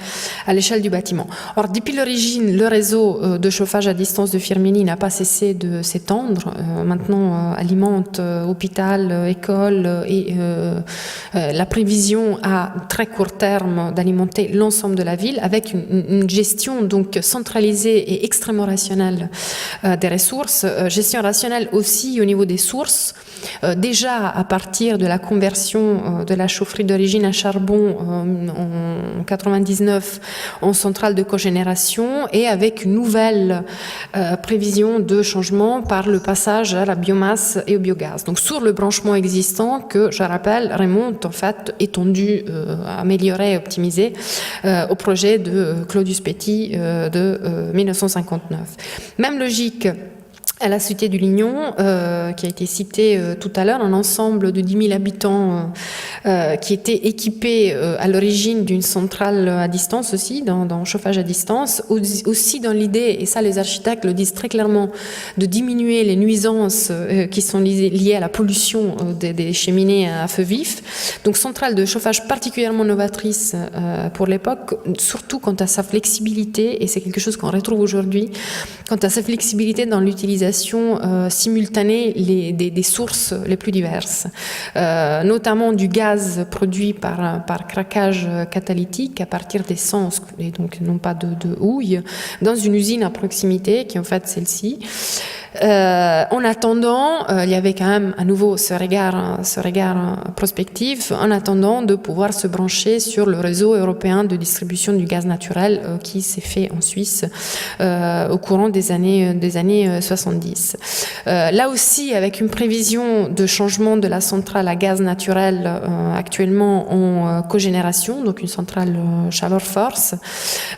à l'échelle du bâtiment. Or, depuis l'origine, le réseau de chauffage à distance de Firmenich n'a pas cessé de s'étendre. Maintenant, alimente hôpital, école et la prévision à très court terme d'alimenter l'ensemble de la ville avec une gestion donc centralisée et extrêmement rationnelle des ressources. Gestion rationnelle aussi au niveau des sources. Déjà à partir de la conversion de la chaufferie d'origine à charbon en 99 en centrale de cogénération et avec une nouvelle prévision de changement par le passage à la biomasse et au biogaz. Donc sur le branchement existant que, je rappelle, remonte en fait étendu, amélioré, optimisé au projet de Claudius Petit de 1959. Même logique à la Cité du Lignon, qui a été cité tout à l'heure, un ensemble de 10 000 habitants qui était équipé à l'origine d'une centrale à distance aussi, dans chauffage à distance, aussi dans l'idée, et ça les architectes le disent très clairement, de diminuer les nuisances qui sont liées à la pollution des cheminées à feu vif. Donc centrale de chauffage particulièrement novatrice pour l'époque, surtout quant à sa flexibilité, et c'est quelque chose qu'on retrouve aujourd'hui, quant à sa flexibilité dans l'utilisation simultanée des sources les plus diverses, notamment du gaz produit par craquage catalytique à partir d'essence, et donc non pas de houille, dans une usine à proximité, qui est en fait celle-ci. En attendant, il y avait quand même à nouveau ce regard prospectif, en attendant de pouvoir se brancher sur le réseau européen de distribution du gaz naturel qui s'est fait en Suisse au courant des années 70. Là aussi, avec une prévision de changement de la centrale à gaz naturel actuellement en cogénération, donc une centrale chaleur-force,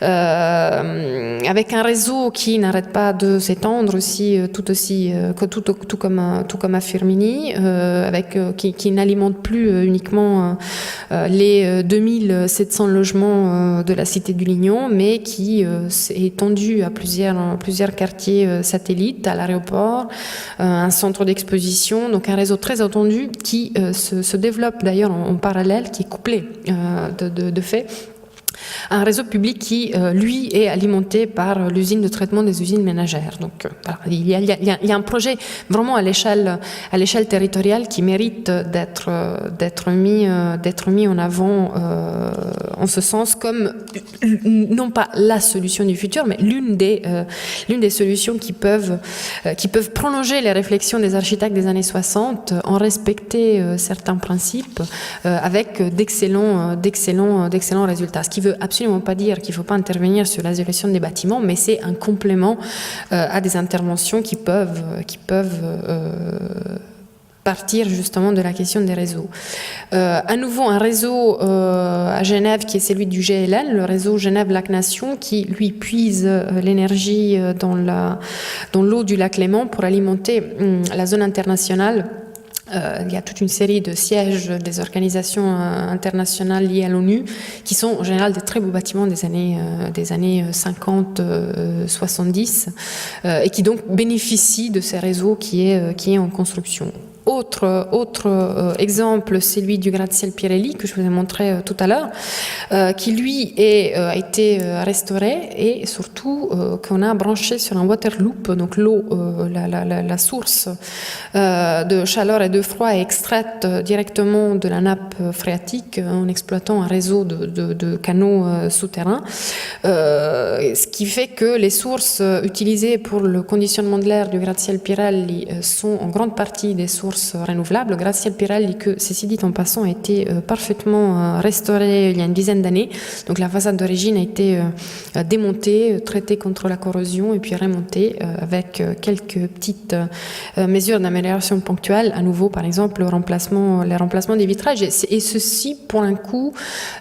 avec un réseau qui n'arrête pas de s'étendre aussi, tout comme à Firmenich, qui n'alimente plus uniquement les 2700 logements de la Cité du Lignon, mais qui est étendu à plusieurs quartiers satellites, à l'aéroport, un centre d'exposition, donc un réseau très étendu qui se développe d'ailleurs en parallèle, qui est couplé de fait. Un réseau public qui, lui, est alimenté par l'usine de traitement des usines ménagères. Donc, voilà, il y a un projet vraiment à l'échelle territoriale qui mérite d'être mis en avant en ce sens comme non pas la solution du futur, mais l'une des solutions qui peuvent prolonger les réflexions des architectes des années 60 en respecter certains principes avec d'excellents résultats. Ce qui veut absolument pas dire qu'il ne faut pas intervenir sur l'isolation des bâtiments, mais c'est un complément à des interventions qui peuvent partir justement de la question des réseaux. À nouveau, un réseau à Genève qui est celui du GLN, le réseau Genève-Lac-Nation, qui lui puise l'énergie dans l'eau du lac Léman pour alimenter la zone internationale. Il y a toute une série de sièges des organisations internationales liées à l'ONU qui sont en général des très beaux bâtiments des années 50-70 et qui donc bénéficient de ces réseaux qui est en construction. Autre exemple, c'est celui du gratte-ciel Pirelli que je vous ai montré tout à l'heure, qui lui a été restauré et surtout qu'on a branché sur un water loop, donc l'eau, la source de chaleur et de froid est extraite directement de la nappe phréatique en exploitant un réseau de canaux souterrains, ce qui fait que les sources utilisées pour le conditionnement de l'air du gratte-ciel Pirelli sont en grande partie des sources renouvelables. Le gratte-ciel Pirelli, que ceci dit en passant, a été parfaitement restauré il y a une dizaine d'années. Donc la façade d'origine a été démontée, traitée contre la corrosion et puis remontée avec quelques petites mesures d'amélioration ponctuelle. À nouveau, par exemple, les remplacements des vitrages. Et ceci pour un coût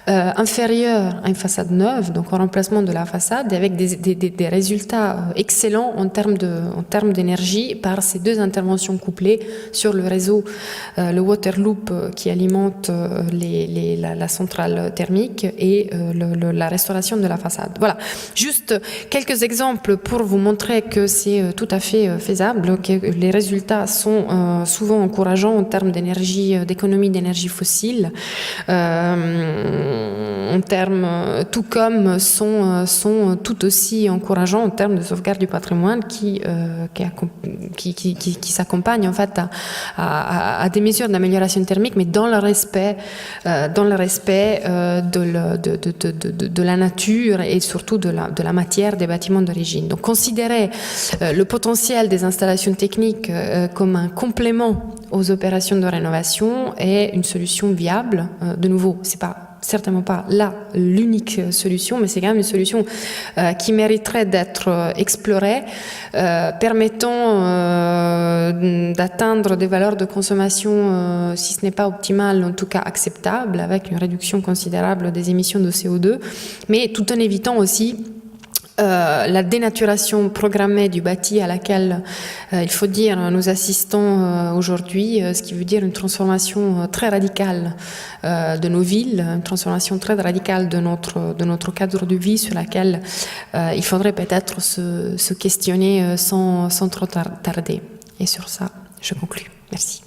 inférieur à une façade neuve, donc en remplacement de la façade, et avec des résultats excellents en termes d'énergie par ces deux interventions couplées sur le le réseau, le water loop qui alimente la centrale thermique et la restauration de la façade. Voilà, juste quelques exemples pour vous montrer que c'est tout à fait faisable, que les résultats sont souvent encourageants en termes d'énergie, d'économie d'énergie fossile, en termes, tout comme sont tout aussi encourageants en termes de sauvegarde du patrimoine qui s'accompagnent en fait à des mesures d'amélioration thermique, mais dans le respect de la nature et surtout de la matière des bâtiments d'origine. Donc considérer le potentiel des installations techniques comme un complément aux opérations de rénovation est une solution viable. De nouveau, c'est certainement pas l'unique solution, mais c'est quand même une solution qui mériterait d'être explorée, permettant d'atteindre des valeurs de consommation, si ce n'est pas optimales, en tout cas acceptables, avec une réduction considérable des émissions de CO2, mais tout en évitant aussi la dénaturation programmée du bâti à laquelle, il faut dire, nous assistons aujourd'hui, ce qui veut dire une transformation très radicale de nos villes, une transformation très radicale de notre cadre de vie sur laquelle il faudrait peut-être se questionner sans trop tarder. Et sur ça, je conclus. Merci.